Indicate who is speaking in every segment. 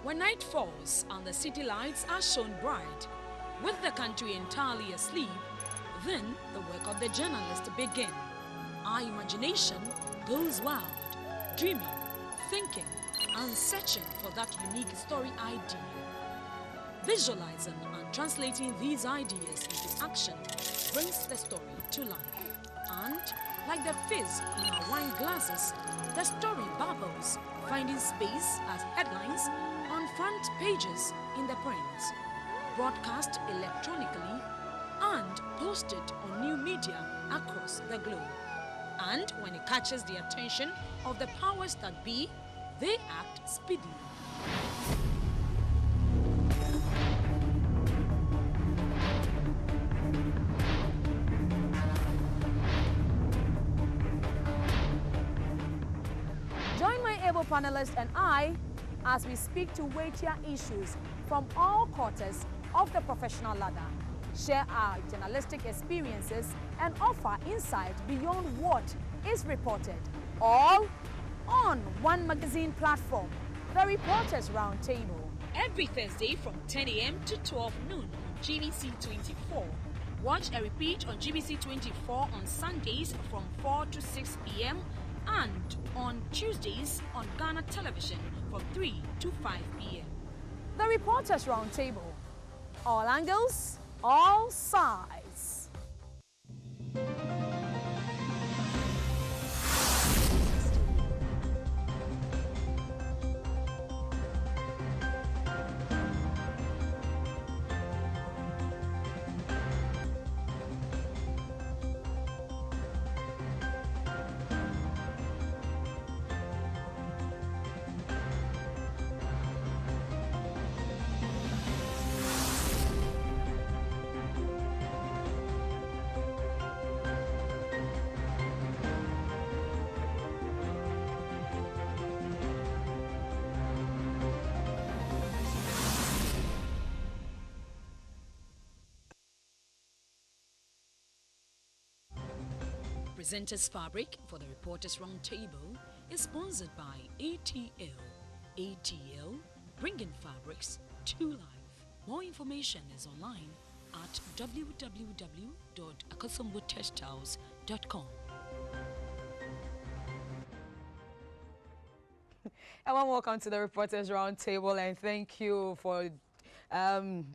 Speaker 1: When night falls and the city lights are shown bright, with the country entirely asleep, then the work of the journalist begins. Our imagination goes wild, dreaming, thinking, and searching for that unique story idea. Visualizing and translating these ideas into action brings the story to life. And, like the fizz in our wine glasses, the story bubbles, finding space as headlines on front pages in the print, broadcast electronically, and posted on new media across the globe. And when it catches the attention of the powers that be, they act speedily. Join my able panelists and I as we speak to weightier issues from all quarters of the professional ladder, share our journalistic experiences, and offer insight beyond what is reported, all on one magazine platform, the Reporters Roundtable. Every Thursday from 10 a.m. to 12 noon on GBC24. Watch a repeat on GBC24 on Sundays from 4 to 6 p.m. and on Tuesdays on Ghana Television from 3 to 5 p.m. The Reporters Roundtable. All angles, all sides. Presenters Fabric for the Reporters Roundtable is sponsored by ATL. ATL, bringing fabrics to life. More information is online at www.akosombo-textiles.com. Everyone, welcome to the Reporters Roundtable, and thank you for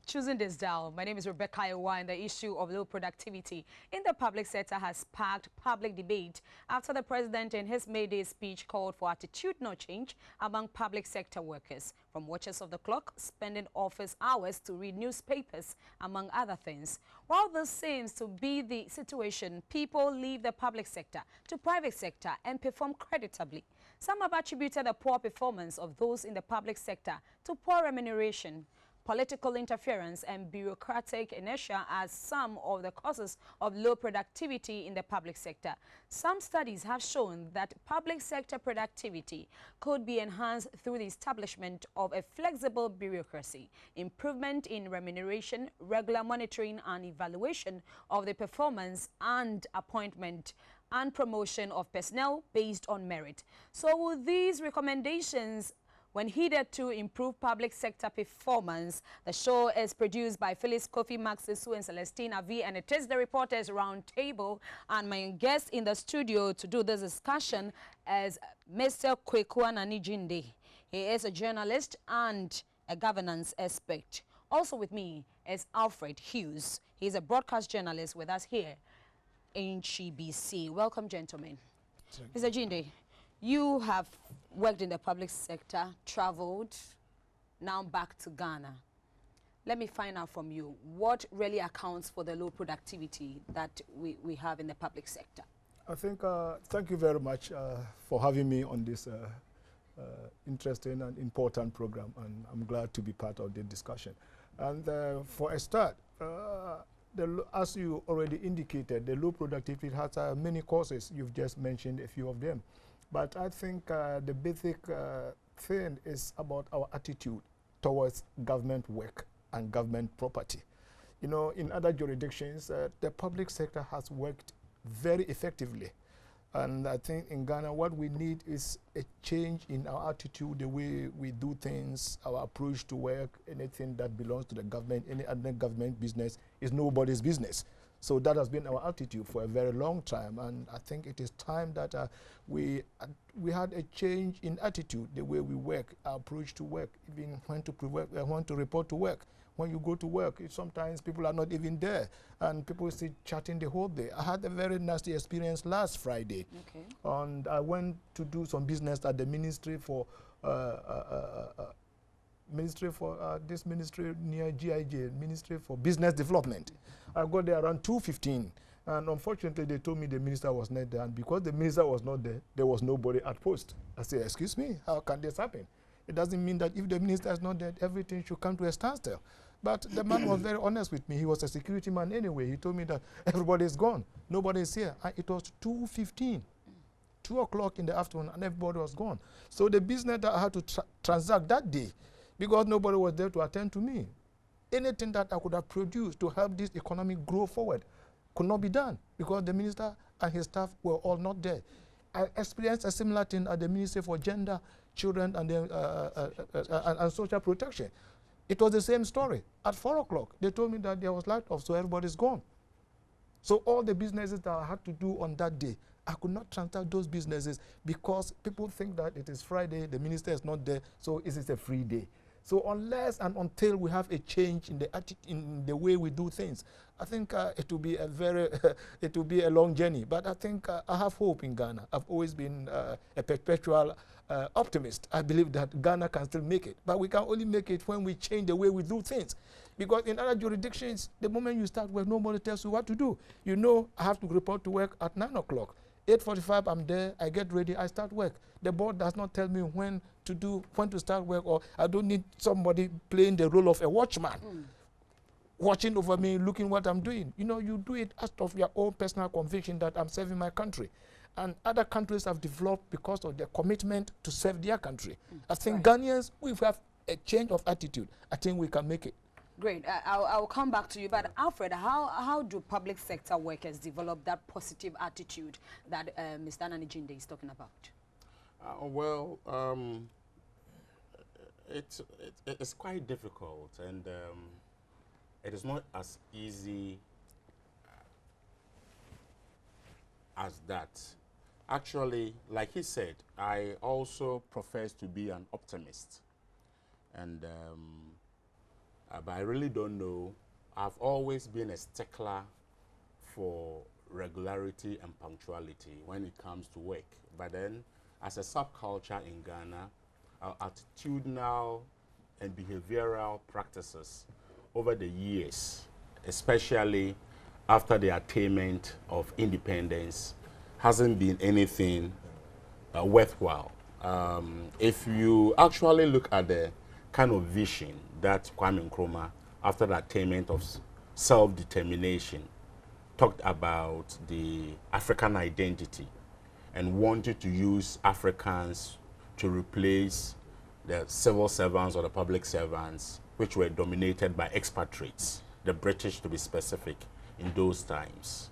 Speaker 1: choosing this dial. My name is Rebecca Iwa, and the issue of low productivity in the public sector has sparked public debate after the president in his May Day speech called for attitudinal change among public sector workers, from watchers of the clock, spending office hours to read newspapers, among other things. While this seems to be the situation, people leave the public sector to private sector and perform creditably. Some have attributed the poor performance of those in the public sector to poor remuneration, political interference, and bureaucratic inertia as some of the causes of low productivity in the public sector. Some studies have shown that public sector productivity could be enhanced through the establishment of a flexible bureaucracy, improvement in remuneration, regular monitoring and evaluation of the performance, and appointment and promotion of personnel based on merit. So with these recommendations, when heeded to improve public sector performance, the show is produced by Phyllis Kofi, Max Isu, and Celestina V, and it is the Reporters Roundtable. And my guest in the studio to do this discussion is Mr. Kwaku Anane-Gyinde. He is a journalist and a governance expert. Also with me is Alfred Hughes. He's a broadcast journalist with us here in GBC. Welcome, gentlemen. Mr. Gyinde, you have worked in the public sector, traveled, now back to Ghana. Let me find out from you, what really accounts for the low productivity that we have in the public sector?
Speaker 2: I think, thank you very much for having me on this interesting and important program, and I'm glad to be part of the discussion. And for a start, as you already indicated, the low productivity has many causes. You've just mentioned a few of them. But I think the basic thing is about our attitude towards government work and government property. You know, in other jurisdictions, the public sector has worked very effectively. And I think in Ghana, what we need is a change in our attitude, the way we do things, our approach to work. Anything that belongs to the government, any other government business is nobody's business. So that has been our attitude for a very long time. And I think it is time that we had a change in attitude, the way we work, our approach to work, even when to report to work. When you go to work, sometimes people are not even there, and people sit chatting the whole day. I had a very nasty experience last Friday.
Speaker 1: Okay.
Speaker 2: And I went to do some business at the Ministry for this ministry near GIJ, Ministry for Business Development. I got there around 2:15, and unfortunately they told me the minister was not there, and because the minister was not there, there was nobody at post. I said, excuse me, how can this happen? It doesn't mean that if the minister is not there, everything should come to a standstill. But the man was very honest with me. He was a security man anyway. He told me that everybody is gone. Nobody is here. And it was 2:15, 2 o'clock in the afternoon, and everybody was gone. So the business that I had to transact that day, because nobody was there to attend to me, anything that I could have produced to help this economy grow forward could not be done because the minister and his staff were all not there. I experienced a similar thing at the Ministry for Gender, Children, and Social Protection. It was the same story. At 4 o'clock, they told me that there was light off, so everybody's gone. So all the businesses that I had to do on that day, I could not transact those businesses because people think that it is Friday, the minister is not there, so it is a free day. So unless and until we have a change in the way we do things, I think it will be a very, it will be a long journey. But I think I have hope in Ghana. I've always been a perpetual optimist. I believe that Ghana can still make it. But we can only make it when we change the way we do things. Because in other jurisdictions, the moment you start work, nobody tells you what to do. You know, I have to report to work at 9 o'clock. 8:45, I'm there, I get ready, I start work. The board does not tell me when to start work, or I don't need somebody playing the role of a watchman, watching over me, looking what I'm doing. You know, you do it out of your own personal conviction that I'm serving my country. And other countries have developed because of their commitment to serve their country. I think Ghanaians, we have a change of attitude. I think we can make it.
Speaker 1: Great. I'll come back to you. But Alfred, how do public sector workers develop that positive attitude that Mr. Anane-Gyinde is talking about?
Speaker 3: It's quite difficult, and it is not as easy as that. Actually, like he said, I also profess to be an optimist, and but I really don't know. I've always been a stickler for regularity and punctuality when it comes to work. But then, as a subculture in Ghana, our attitudinal and behavioral practices over the years, especially after the attainment of independence, hasn't been anything worthwhile. If you actually look at the kind of vision that Kwame Nkrumah, after the attainment of self-determination, talked about the African identity and wanted to use Africans to replace the civil servants or the public servants, which were dominated by expatriates, the British to be specific, in those times.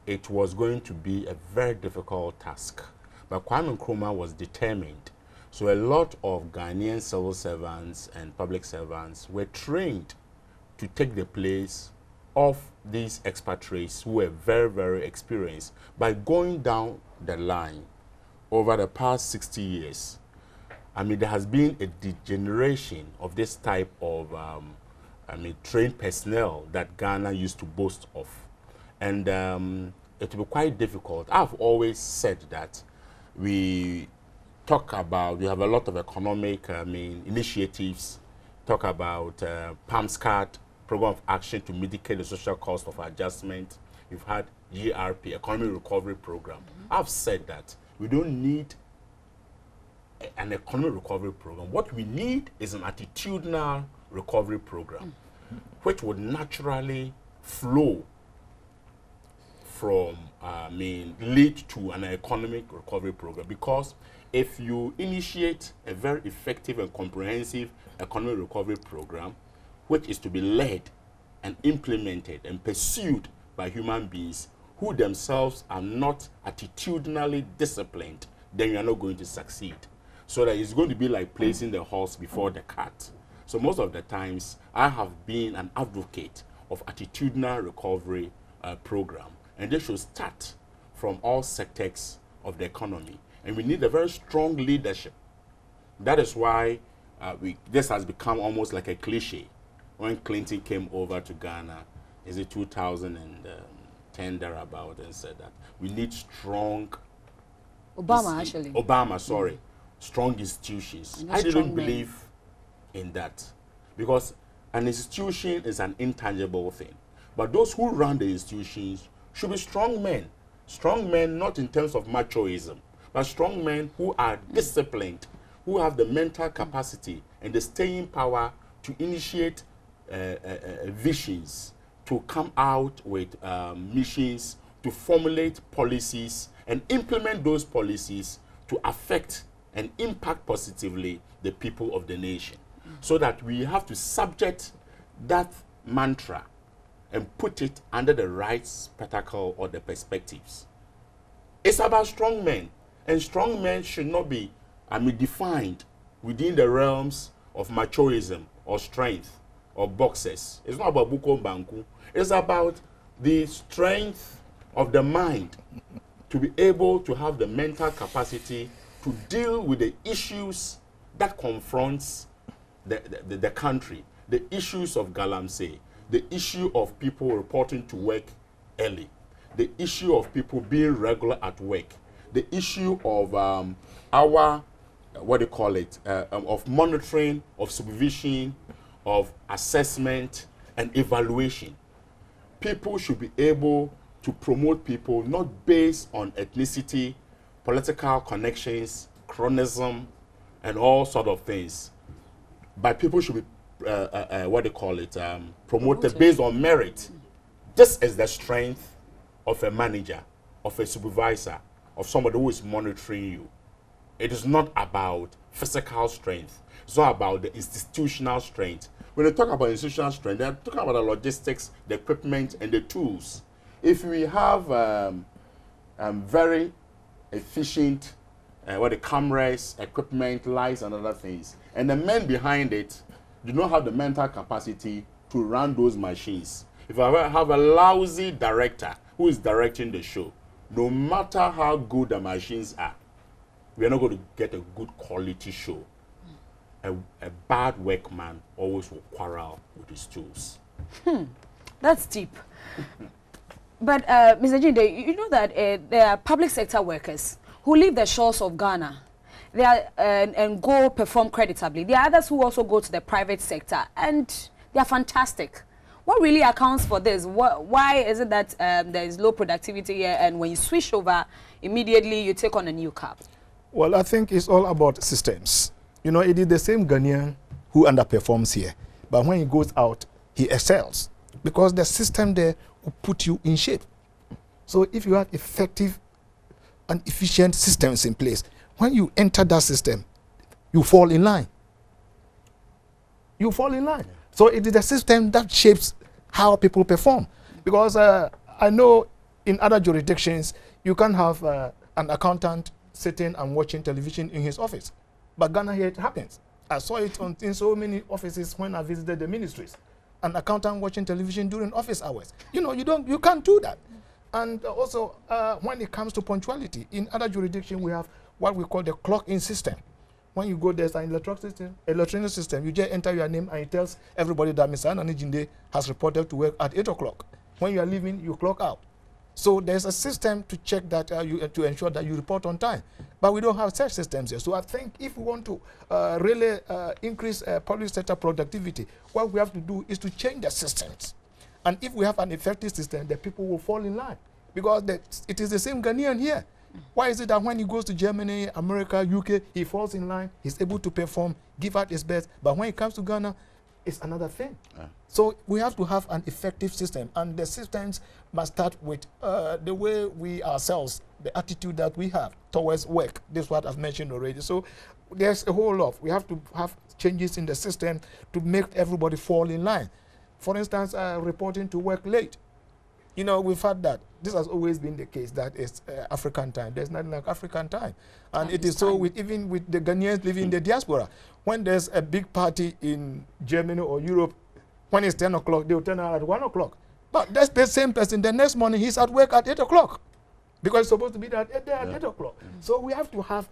Speaker 3: It was going to be a very difficult task. But Kwame Nkrumah was determined. So a lot of Ghanaian civil servants and public servants were trained to take the place of these expatriates who were very, very experienced. By going down the line over the past 60 years, I mean, there has been a degeneration of this type of trained personnel that Ghana used to boast of. And it will be quite difficult. I've always said that we have a lot of economic initiatives, talk about PAMSCAT, Program of Action to Mitigate the Social Cost of Adjustment. You've had GRP, Economic Recovery Program. I've said that we don't need an economic recovery program. What we need is an attitudinal recovery program, which would naturally flow from, lead to an economic recovery program. Because if you initiate a very effective and comprehensive economic recovery program, which is to be led and implemented and pursued by human beings who themselves are not attitudinally disciplined, then you are not going to succeed. So that it's going to be like placing the horse before the cart. So most of the times, I have been an advocate of attitudinal recovery program, and they should start from all sectors of the economy. And we need a very strong leadership. That is why this has become almost like a cliche. When Clinton came over to Ghana, is it 2010 thereabout, and said that we need strong strong institutions. I didn't believe in that, because an institution is an intangible thing. But those who run the institutions should be strong men. Strong men, not in terms of machoism, but strong men who are disciplined, who have the mental capacity and the staying power to initiate visions, to come out with missions, to formulate policies and implement those policies to affect and impact positively the people of the nation. So that we have to subject that mantra and put it under the right spectacle or the perspectives. It's about strong men, and strong men should not be defined within the realms of machoism or strength or boxers. It's not about buko banku. It's about the strength of the mind to be able to have the mental capacity to deal with the issues that confronts the country, the issues of galamsey, the issue of people reporting to work early, the issue of people being regular at work, the issue of our, of monitoring, of supervision, of assessment and evaluation. People should be able to promote people not based on ethnicity, political connections, chronism, and all sort of things. But people should be, promoted based on merit. This is the strength of a manager, of a supervisor, of somebody who is monitoring you. It is not about physical strength. It's not about the institutional strength. When they talk about institutional strength, they're talking about the logistics, the equipment, and the tools. If we have very efficient the cameras, equipment, lights, and other things, and the men behind it do not have the mental capacity to run those machines. If I have a lousy director who is directing the show, no matter how good the machines are, we are not going to get a good quality show. A bad workman always will quarrel with his tools.
Speaker 1: That's deep. But Mr. Gyinde, you know that there are public sector workers who leave the shores of Ghana and go perform creditably. There are others who also go to the private sector, and they are fantastic. What really accounts for this? Why is it that there is low productivity here, and when you switch over, immediately you take on a new cap?
Speaker 2: Well, I think it's all about systems. You know, it is the same Ghanaian who underperforms here, but when he goes out, he excels, because the system there will put you in shape. So if you have effective and efficient systems in place, when you enter that system, you fall in line. You fall in line. So it is the system that shapes how people perform. Because I know in other jurisdictions, you can have an accountant sitting and watching television in his office. But Ghana, here it happens. I saw it in so many offices when I visited the ministries. An accountant watching television during office hours. You know, you can't do that. And also, when it comes to punctuality, in other jurisdictions, we have what we call the clock-in system. When you go, there's an electronic system. You just enter your name, and it tells everybody that Mr. Anane-Gyinde has reported to work at 8 o'clock. When you are leaving, you clock out. So there's a system to check that, to ensure that you report on time. But we don't have such systems here. So I think if we want to really increase public sector productivity, what we have to do is to change the systems. And if we have an effective system, the people will fall in line. Because it is the same Ghanaian here. Why is it that when he goes to Germany, America, UK, he falls in line, he's able to perform, give out his best, but when he comes to Ghana, it's another thing. So we have to have an effective system, and the systems must start with the way we ourselves, the attitude that we have towards work. This is what I've mentioned already. So there's a whole lot. We have to have changes in the system to make everybody fall in line. For instance, reporting to work late. You know, we've had that. This has always been the case, that it's African time. There's nothing like African time. And it is so even with the Ghanaians living in the diaspora. When there's a big party in Germany or Europe, when it's 10 o'clock, they'll turn out at 1 o'clock. But that's the same person. The next morning, he's at work at 8 o'clock. Because it's supposed to be there at 8 o'clock. So we have to have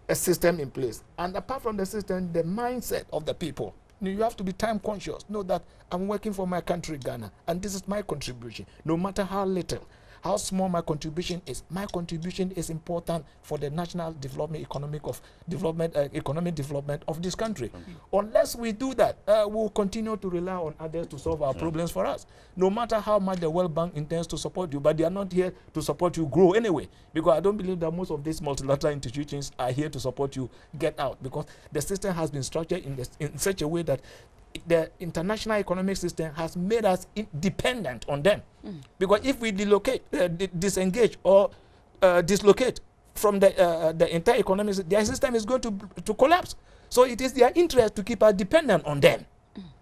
Speaker 2: a system in place. And apart from the system, the mindset of the people. You have to be time conscious. Know that I'm working for my country, Ghana, and this is my contribution. No matter how little, how small my contribution is important for the national development, economic development of this country. Unless we do that, we'll continue to rely on others to solve our problems for us. No matter how much the World Bank intends to support you, but they are not here to support you grow anyway. Because I don't believe that most of these multilateral institutions are here to support you get out. Because the system has been structured in such a way that the international economic system has made us dependent on them. Because if we disengage or dislocate from the entire economic system, their system is going to collapse. So it is their interest to keep us dependent on them.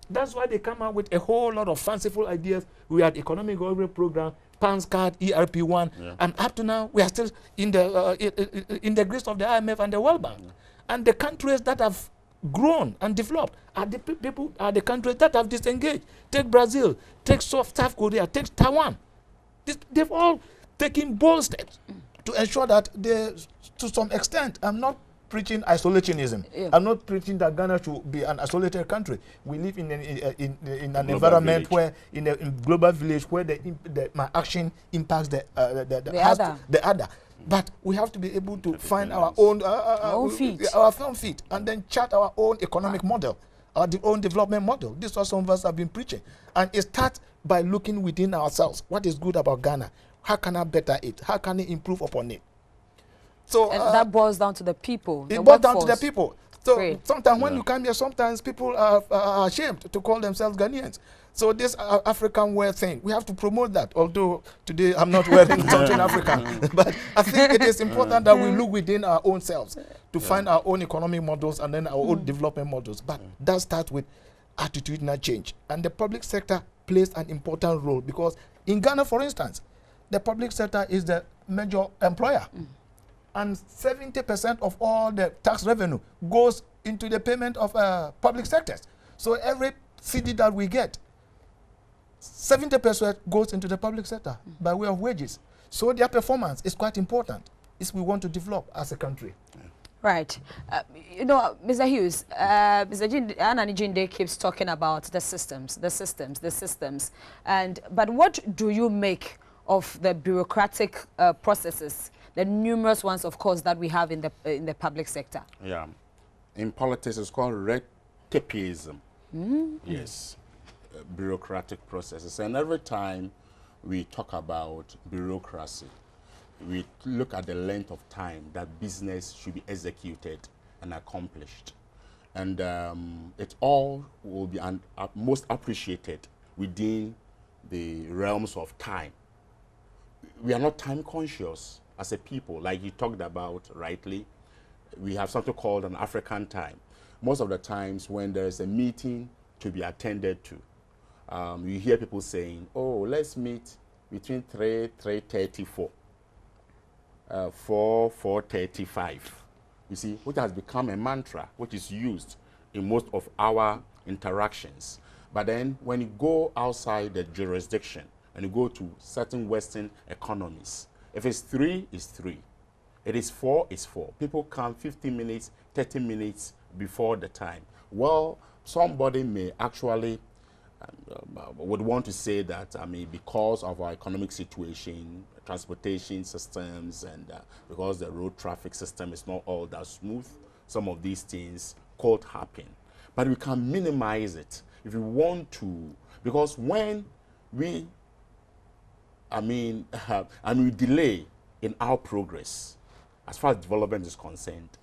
Speaker 2: That's why they come out with a whole lot of fanciful ideas. We had economic recovery program, PANS card, ERP1, and up to now we are still in the grist of the IMF and the World Bank. And the countries that have grown and developed are the countries that have disengaged. Take Brazil, take South Korea, take Taiwan. They've all taken bold steps to ensure that they, to some extent, I'm not preaching isolationism. I'm not preaching that Ghana should be an isolated country. We live in an environment village. Where, in a global village, where my action impacts the other. But we have to be able to find our own feet, and then chart our own economic model, our own development model. This is what some of us have been preaching. And it starts by looking within ourselves. What is good about Ghana? How can I better it? How can I improve upon it? So
Speaker 1: and that boils down to the people.
Speaker 2: It boils down to the people. So sometimes when you come here, sometimes people are ashamed to call themselves Ghanaians. So this African wear thing, we have to promote that. Although today I'm not wearing something African, but I think it is important that we look within our own selves to find our own economic models and then our own development models. But that starts with attitudinal change, and the public sector plays an important role, because in Ghana, for instance, the public sector is the major employer. And 70% of all the tax revenue goes into the payment of public sectors. So every CD that we get, 70% goes into the public sector by way of wages. So their performance is quite important if we want to develop as a country.
Speaker 1: Right. You know, Mr. Hughes, Mr. Anane-Gyinde keeps talking about the systems. But what do you make of the bureaucratic processes, the numerous ones, of course, that we have in the public sector?
Speaker 3: Yeah. In politics, it's called red tapeism. Yes. Bureaucratic processes. And every time we talk about bureaucracy, we look at the length of time that business should be executed and accomplished. And it all will be most appreciated within the realms of time. We are not time conscious as a people, like you talked about rightly. We have something called an African time. Most of the times when there is a meeting to be attended to, you hear people saying, oh, let's meet between 3:34, 4:35. You see, which has become a mantra, which is used in most of our interactions. But then when you go outside the jurisdiction and you go to certain Western economies, if it's 3, it's 3. It is 4, it's 4. People come 15 minutes, 30 minutes before the time. Well, somebody may actually would want to say that, I mean, because of our economic situation, transportation systems, and because the road traffic system is not all that smooth, some of these things could happen. But we can minimize it if we want to, because when we, we delay in our progress, as far as development is concerned,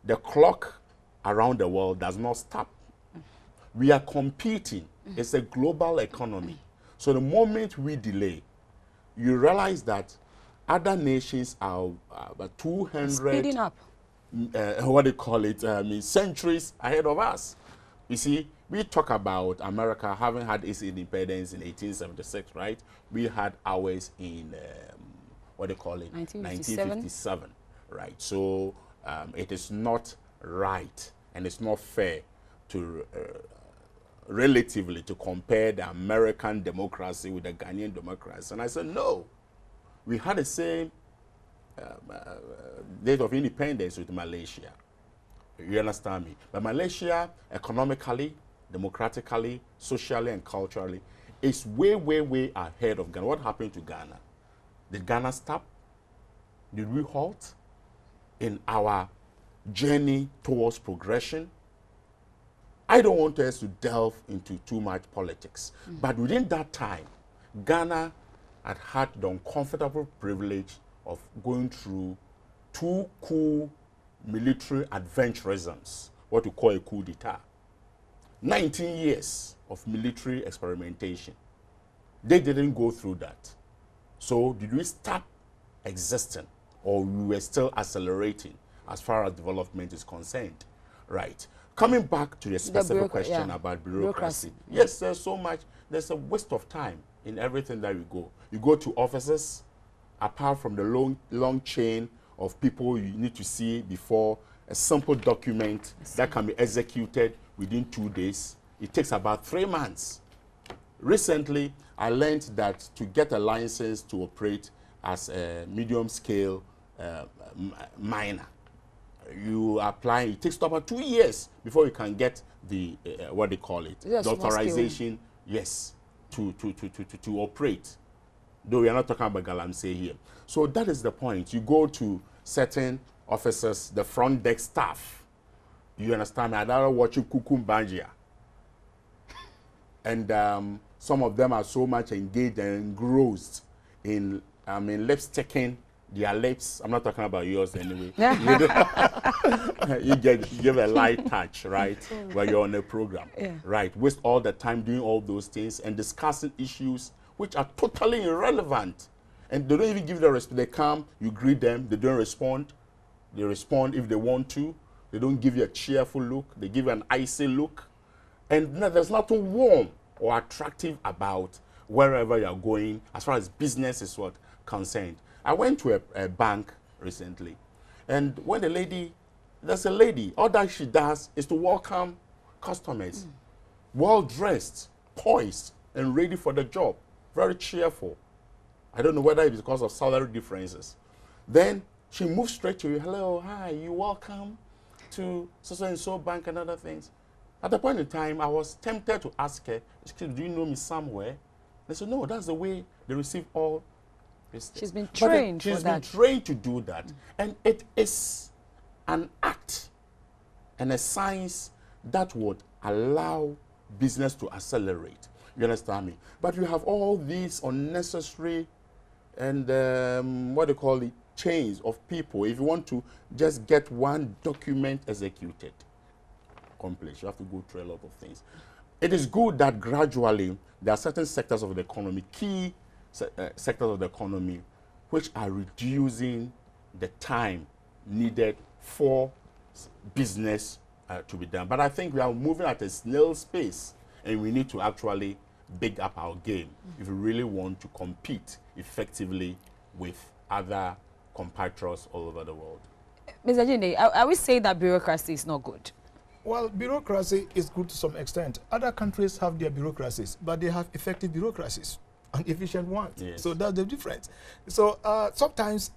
Speaker 3: the clock around the world does not stop. We are competing. It's a global economy. So the moment we delay, you realize that other nations are about 200
Speaker 1: speeding up.
Speaker 3: Centuries ahead of us. You see, we talk about America having had its independence in 1876, right? We had ours in, what do you call it? 1957, right? So it is not right and it's not fair to relatively to compare the American democracy with the Ghanaian democracy. And I said, no, we had the same date of independence with Malaysia. You understand me? But Malaysia, economically, democratically, socially, and culturally, is way, way, way ahead of Ghana. What happened to Ghana? Did Ghana stop? Did we halt in our journey towards progression? I don't want us to delve into too much politics. But within that time, Ghana had the uncomfortable privilege of going through two cool military adventurisms, what we call a coup d'etat. 19 years of military experimentation. They didn't go through that. So did we stop existing, or we were still accelerating as far as development is concerned? Right. Coming back to the specific question about bureaucracy. Yes, there's so much, there's a waste of time in everything that we go. You go to offices, apart from the long chain of people you need to see before a simple document that can be executed within 2 days, it takes about 3 months. Recently, I learned that to get a license to operate as a medium-scale miner, you apply, it takes about 2 years before you can get the, what they call it, the authorization, yes, to operate. Though we are not talking about Galamsey here. So that is the point. You go to certain offices, the front desk staff, you understand, I don't watch you Kukumbanjia. And some of them are so much engaged and engrossed in, lipsticking their lips. I'm not talking about yours anyway. You give a light touch, right, while you're on a program, right? Waste all the time doing all those things and discussing issues which are totally irrelevant. And they don't even give the respect. They come, you greet them, they don't respond. They respond if they want to. They don't give you a cheerful look. They give you an icy look. And no, there's nothing warm or attractive about wherever you're going as far as business is what concerned. I went to a bank recently, and when there's a lady, all that she does is to welcome customers, well-dressed, poised, and ready for the job, very cheerful. I don't know whether it's because of salary differences. Then she moves straight to you, hello, hi, you're welcome to so-and-so bank and other things. At the point in time, I was tempted to ask her, excuse me, do you know me somewhere? They said, no, that's the way they receive all.
Speaker 1: She's been trained for that.
Speaker 3: She's been trained to do that. And it is an act and a science that would allow business to accelerate. You understand me? But you have all these unnecessary and what do you call it, chains of people. If you want to just get one document executed, complete, you have to go through a lot of things. It is good that gradually there are certain sectors of the economy, key sectors of the economy, which are reducing the time needed for business to be done. But I think we are moving at a snail's pace, and we need to actually big up our game if we really want to compete effectively with other compatriots all over the world.
Speaker 1: Mr. Gyinde, I would say that bureaucracy is not good.
Speaker 2: Well, bureaucracy is good to some extent. Other countries have their bureaucracies, but they have effective bureaucracies and efficient ones.
Speaker 3: Yes.
Speaker 2: So that's the difference. So sometimes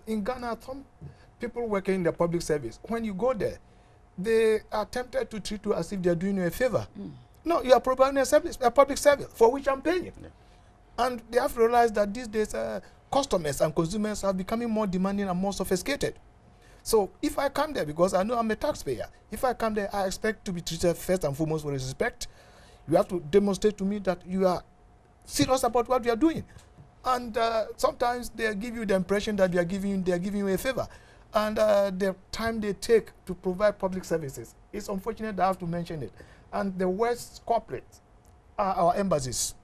Speaker 2: in Ghana, some people working in the public service, when you go there, they are tempted to treat you as if they're doing you a favor. No, you are providing a public service for which I'm paying you. And they have to realize that these days customers and consumers are becoming more demanding and more sophisticated. So if I come there, because I know I'm a taxpayer, if I come there, I expect to be treated first and foremost with respect. You have to demonstrate to me that you are serious about what you are doing. And sometimes they give you the impression that they are giving you a favor. And the time they take to provide public services, it's unfortunate that I have to mention it. And the worst corporates are our embassies,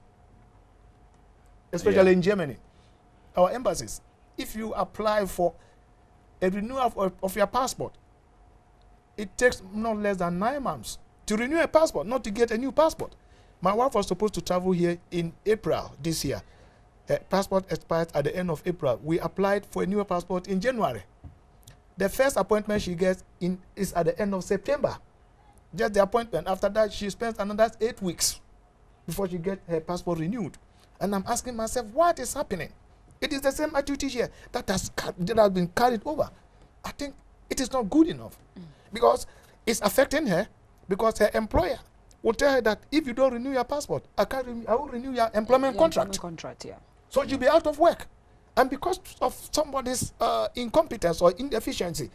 Speaker 2: especially in Germany. Our embassies, if you apply for a renewal of your passport, it takes not less than 9 months to renew a passport, not to get a new passport. My wife was supposed to travel here in April this year. Her passport expired at the end of April. We applied for a new passport in January. The first appointment she gets is at the end of September. Just the appointment. After that, she spends another 8 weeks before she gets her passport renewed. And I'm asking myself, what is happening? It is the same attitude here that has been carried over. I think it is not good enough because it's affecting her, because her employer will tell her that if you don't renew your passport, I will renew your employment contract. So you'll be out of work. And because of somebody's incompetence or inefficiency,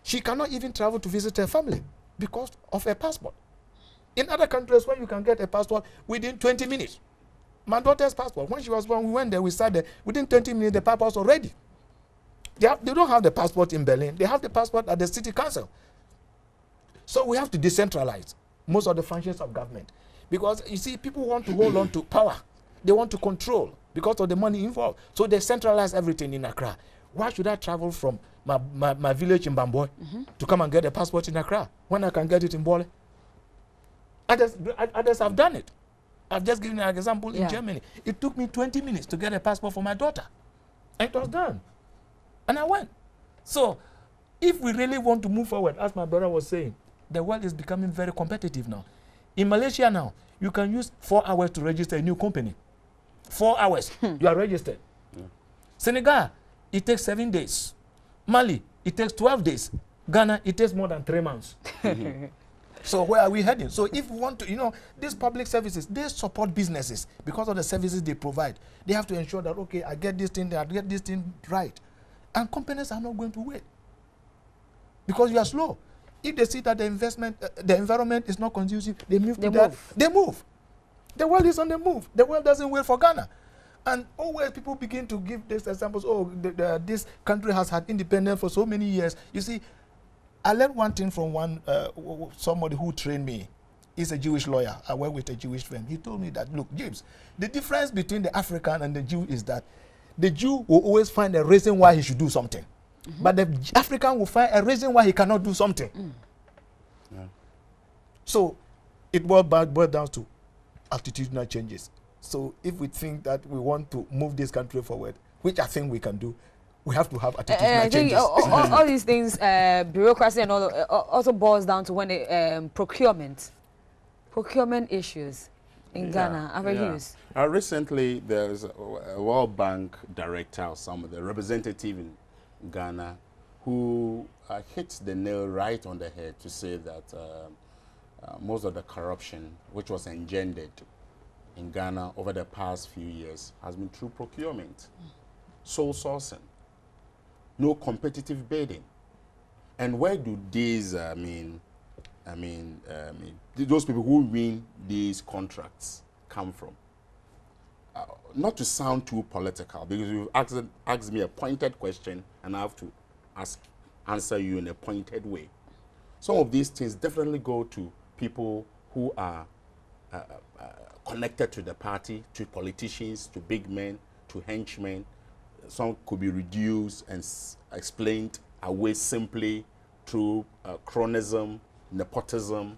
Speaker 2: she cannot even travel to visit her family because of her passport. In other countries, where you can get a passport within 20 minutes. My daughter's passport, when she was born, we went there, we sat there. Within 20 minutes, the passport was already. They don't have the passport in Berlin. They have the passport at the city council. So we have to decentralize most of the functions of government. Because, you see, people want to hold on to power. They want to control because of the money involved. So they centralize everything in Accra. Why should I travel from my village in Bamboy to come and get a passport in Accra when I can get it in Bole? Others have done it. I've just given an example in Germany. It took me 20 minutes to get a passport for my daughter. And it was done. And I went. So if we really want to move forward, as my brother was saying, the world is becoming very competitive now. In Malaysia now, you can use 4 hours to register a new company. 4 hours, you are registered. Senegal, it takes 7 days. Mali, it takes 12 days. Ghana, it takes more than 3 months. So where are we heading? So if we want to, these public services, they support businesses because of the services they provide. They have to ensure that, okay, I get this thing, I get this thing right. And companies are not going to wait because you are slow. If they see that the environment is not conducive, they move. They move. The world is on the move. The world doesn't wait for Ghana. And always people begin to give these examples. Oh, this country has had independence for so many years. You see, I learned one thing from somebody who trained me. He's a Jewish lawyer. I work with a Jewish friend. He told me that, look, James, the difference between the African and the Jew is that the Jew will always find a reason why he should do something. But the African will find a reason why he cannot do something. So it boils down to attitudinal changes. So if we think that we want to move this country forward, which I think we can do, we have to have attitudinal changes.
Speaker 1: all these things, bureaucracy and all, also boils down to when procurement issues in Ghana. Alfred Hughes.
Speaker 3: Recently, there's a World Bank director or the representative in Ghana who hit the nail right on the head to say that most of the corruption which was engendered in Ghana over the past few years has been through procurement, sole sourcing, no competitive bidding. And where do these, those people who win these contracts come from? Not to sound too political, because you've asked me a pointed question and I have to answer you in a pointed way. Some of these things definitely go to people who are connected to the party, to politicians, to big men, to henchmen. Some could be reduced and explained away simply through cronism, nepotism,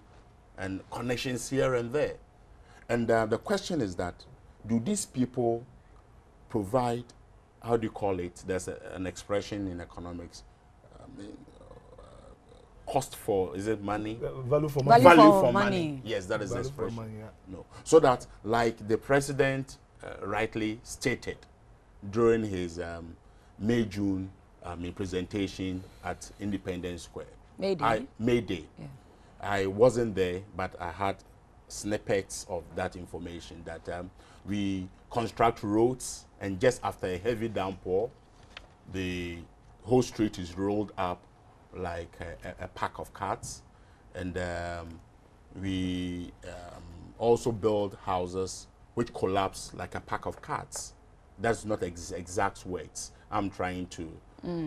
Speaker 3: and connections here and there. And the question is that, do these people provide, how do you call it? There's an expression in economics, cost for, is it money?
Speaker 2: Value for money.
Speaker 3: Value for money. Yes, that is the expression.
Speaker 2: Money,
Speaker 3: No. So that, like the president rightly stated during his May-June presentation at Independence Square. May Day. Yeah. I wasn't there, but I had snippets of that information that we construct roads, and just after a heavy downpour, the whole street is rolled up like a pack of cards. And we also build houses which collapse like a pack of cards. That's not exact words. I'm trying to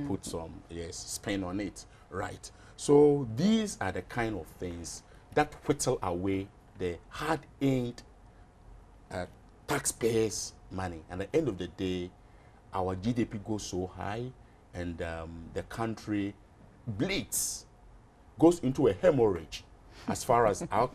Speaker 3: put some spin on it, right? So these are the kind of things that whittle away the hard-earned taxpayers' money. And at the end of the day, our GDP goes so high, and the country bleeds, goes into a hemorrhage as far as our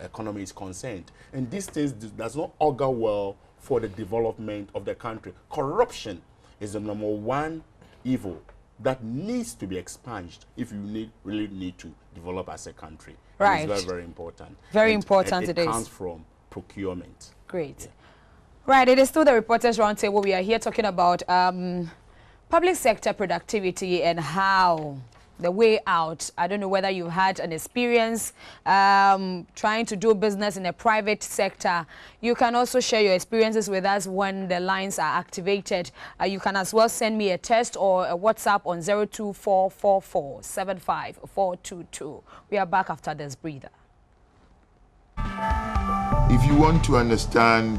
Speaker 3: economy is concerned. And these things does not augur well for the development of the country. Corruption is the number one evil that needs to be expunged if you really need to develop as a country.
Speaker 1: Right.
Speaker 3: And it's very, very important.
Speaker 1: Very important
Speaker 3: it comes from procurement.
Speaker 1: Great.
Speaker 3: Yeah.
Speaker 1: Right, it is still the Reporters Roundtable. We are here talking about public sector productivity and how the way out. I don't know whether you had an experience trying to do business in the private sector. You can also share your experiences with us when the lines are activated. You can as well send me a text or a WhatsApp on 02444754422. We are back after this breather.
Speaker 4: If you want to understand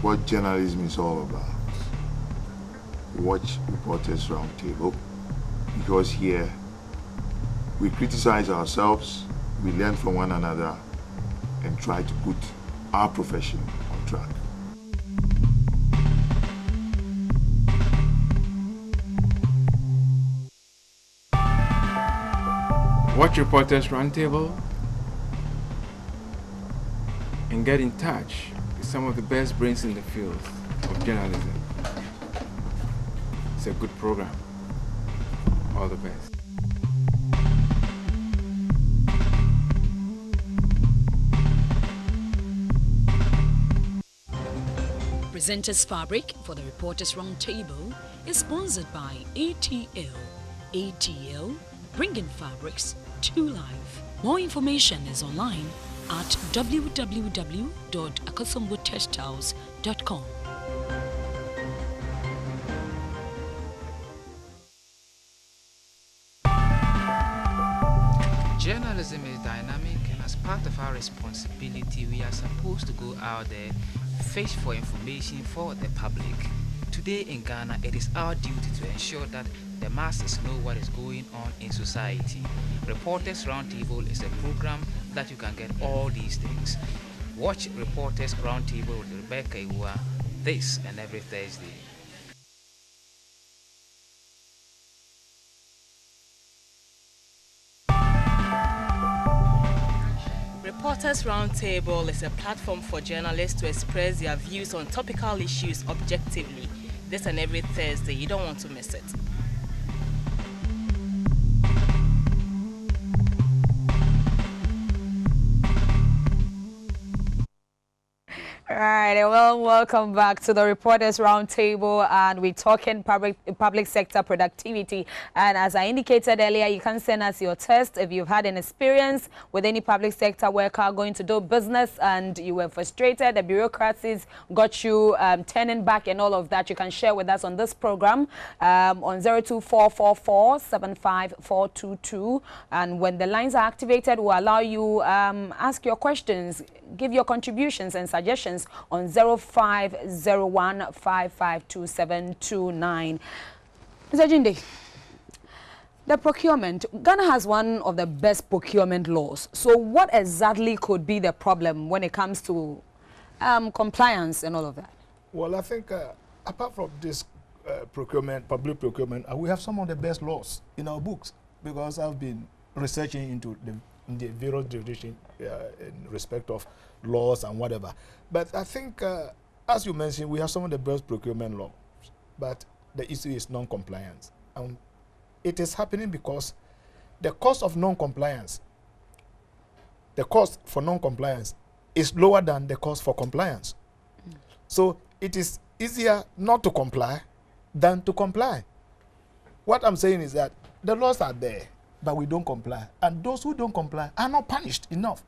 Speaker 4: what journalism is all about, watch Reporters Roundtable, because here we criticize ourselves, we learn from one another, and try to put our profession on track.
Speaker 5: Watch Reporters Roundtable and get in touch with some of the best brains in the field of journalism. It's a good program. All the best.
Speaker 6: Presenters Fabric for the Reporters Roundtable is sponsored by ATL. ATL, bringing fabrics to life. More information is online at www.akosombo-textiles.com.
Speaker 7: Journalism is dynamic, and as part of our responsibility, we are supposed to go out there, fish for information for the public. Today in Ghana, it is our duty to ensure that the masses know what is going on in society. Reporters Roundtable is a program that you can get all these things. Watch Reporters Roundtable with Rebecca Iwa this and every Thursday.
Speaker 8: Reporters Roundtable is a platform for journalists to express their views on topical issues objectively. This and every Thursday, you don't want to miss it.
Speaker 1: All right, well, welcome back to the Reporters Roundtable, and we're talking public sector productivity. And as I indicated earlier, you can send us your test if you've had an experience with any public sector worker going to do business and you were frustrated, the bureaucracies got you turning back and all of that. You can share with us on this program on 02444754422. And when the lines are activated, we'll allow you ask your questions, give your contributions and suggestions on 0501552729. Mr. Gyinde, the procurement, Ghana has one of the best procurement laws. So what exactly could be the problem when it comes to compliance and all of that?
Speaker 2: Well, I think apart from this procurement, public procurement, we have some of the best laws in our books, because I've been researching into the various jurisdictions in respect of laws and whatever. But I think, as you mentioned, we have some of the best procurement laws, but the issue is non-compliance. And it is happening because the cost of non-compliance, the cost for non-compliance is lower than the cost for compliance. So it is easier not to comply than to comply. What I'm saying is that the laws are there, but we don't comply. And those who don't comply are not punished enough.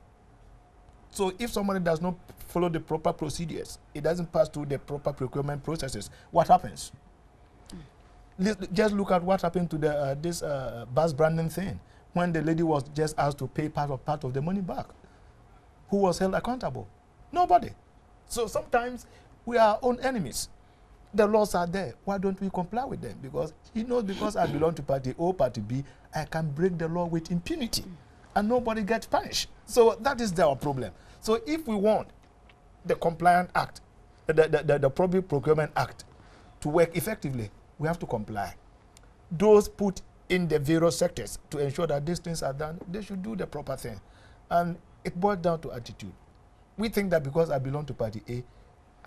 Speaker 2: So if somebody does not follow the proper procedures, it doesn't pass through the proper procurement processes, what happens? Just look at what happened to the this bus branding thing, when the lady was just asked to pay part of the money back. Who was held accountable? Nobody. So sometimes we are our own enemies. The laws are there. Why don't we comply with them? Because he knows, because I belong to party A, party B, I can break the law with impunity, and nobody gets punished. So that is our problem. So if we want the Compliant Act, the Public Procurement Act to work effectively, we have to comply. Those put in the various sectors to ensure that these things are done, they should do the proper thing. And it boils down to attitude. We think that because I belong to party A,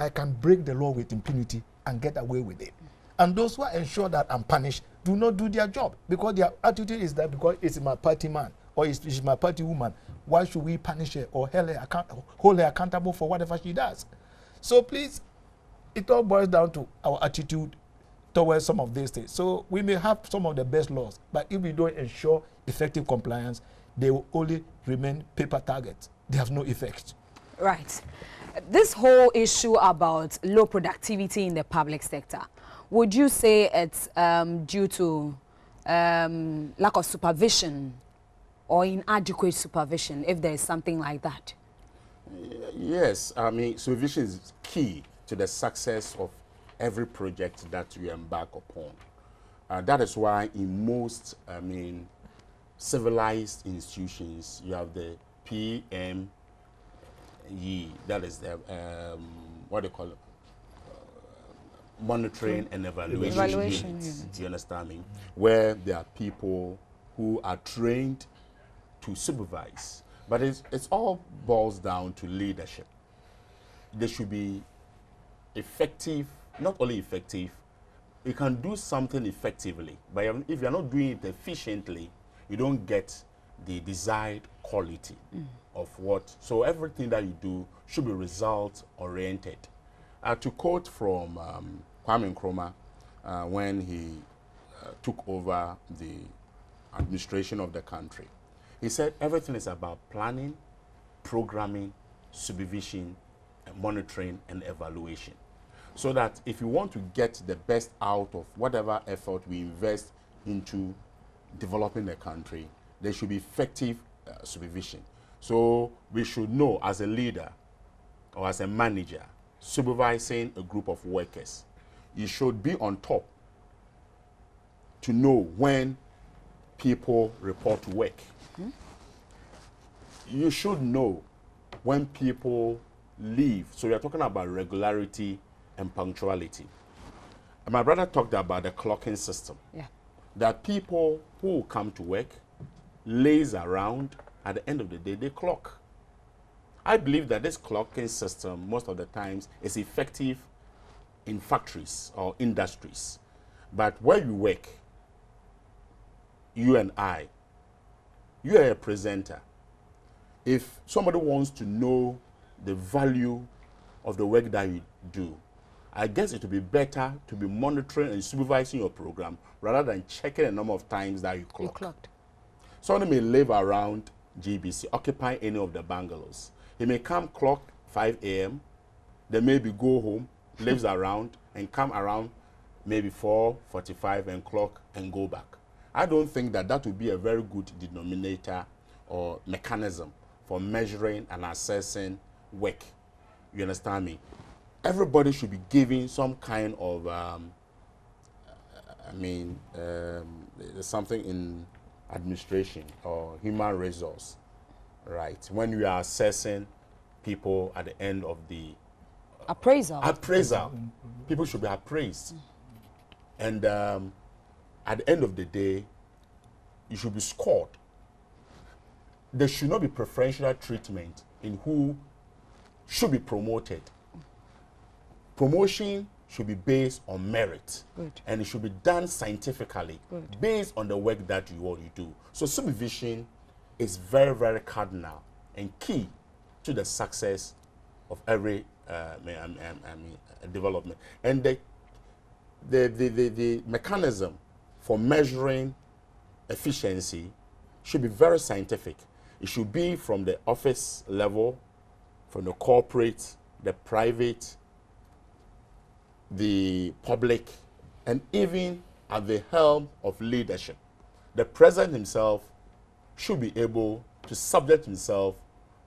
Speaker 2: I can break the law with impunity and get away with it. And those who ensure that I'm punished do not do their job, because their attitude is that because it's my party man or it's my party woman, why should we punish her or hold her accountable for whatever she does? So please, it all boils down to our attitude towards some of these things. So we may have some of the best laws, but if we don't ensure effective compliance, they will only remain paper targets. They have no effect.
Speaker 1: Right. This whole issue about low productivity in the public sector, would you say it's due to lack of supervision or inadequate supervision, if there is something like that?
Speaker 3: Yes, I mean, supervision is key to the success of every project that you embark upon. That is why in most, I mean, civilized institutions, you have the PME, that is the, what do you call it? Monitoring and evaluation units. Do you understand me? Where there are people who are trained to supervise. But it's all boils down to leadership. They should be effective, not only effective, you can do something effectively, but if you're not doing it efficiently, you don't get the desired quality of what. So everything that you do should be result-oriented. To quote from Kwame Nkrumah, when he took over the administration of the country, he said everything is about planning, programming, supervision, and monitoring and evaluation. So that if you want to get the best out of whatever effort we invest into developing the country, there should be effective supervision. So we should know as a leader or as a manager supervising a group of workers, you should be on top to know when people report to work. You should know when people leave. So we are talking about regularity and punctuality. And my brother talked about the clocking system.
Speaker 1: Yeah.
Speaker 3: There are people who come to work, laze around, at the end of the day, they clock. I believe that this clocking system, most of the times, is effective in factories or industries. But where you work, you and I, you are a presenter. If somebody wants to know the value of the work that you do, I guess it would be better to be monitoring and supervising your program rather than checking the number of times that you clock.
Speaker 1: You clocked.
Speaker 3: Somebody may live around GBC, occupy any of the bungalows. He may come clock 5 a.m., then maybe go home, lives around, and come around maybe 4:45 and clock and go back. I don't think that that would be a very good denominator or mechanism for measuring and assessing work. You understand me? Everybody should be given some kind of, there's something in administration or human resource, right? When you are assessing people at the end of the
Speaker 1: appraisal,
Speaker 3: people should be appraised. And at the end of the day, you should be scored. There should not be preferential treatment in who should be promoted. Promotion should be based on merit.
Speaker 1: Good.
Speaker 3: And it should be done scientifically.
Speaker 1: Good.
Speaker 3: Based on the work that you do. So supervision is very, very cardinal and key to the success of every development. And the mechanism for measuring efficiency should be very scientific. It should be from the office level, from the corporate, the private, the public, and even at the helm of leadership. The president himself should be able to subject himself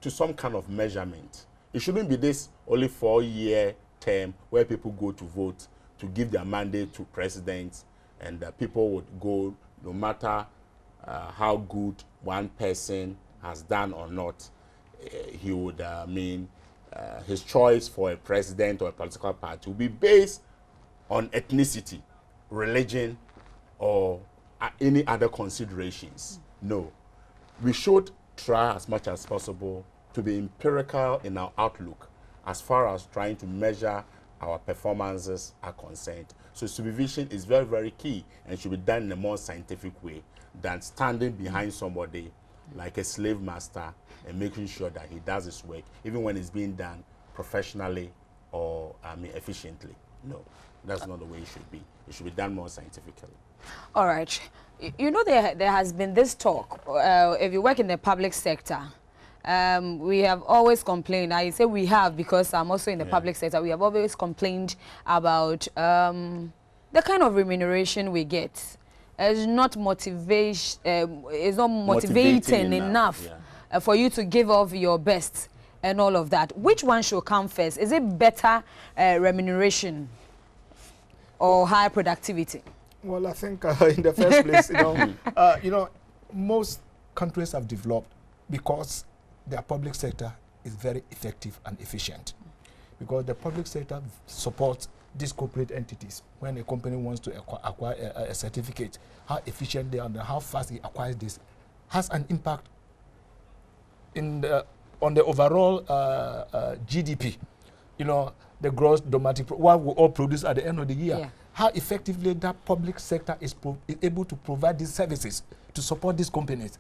Speaker 3: to some kind of measurement. It shouldn't be this only 4-year term where people go to vote to give their mandate to presidents, and people would go no matter how good one person has done or not. He would his choice for a president or a political party will be based on ethnicity, religion, or any other considerations. No. We should try as much as possible to be empirical in our outlook as far as trying to measure our performances are concerned. So supervision is very, very key and should be done in a more scientific way than standing behind somebody like a slave master and making sure that he does his work, even when it's being done professionally or efficiently. No, that's not the way it should be. It should be done more scientifically.
Speaker 1: All right. You know, there has been this talk, if you work in the public sector, we have always complained. I say we have because I'm also in the public sector. We have always complained about the kind of remuneration we get. It's not motivation. It's not motivating enough for you to give off your best and all of that. Which one should come first? Is it better remuneration or higher productivity?
Speaker 2: Well, I think in the first place, you know, most countries have developed because their public sector is very effective and efficient. Because the public sector supports these corporate entities. When a company wants to acquire a certificate, how efficient they are and how fast it acquires this has an impact in on the overall GDP. You know, the gross domestic what we all produce at the end of the year. Yeah. How effectively that public sector is able to provide these services to support these companies.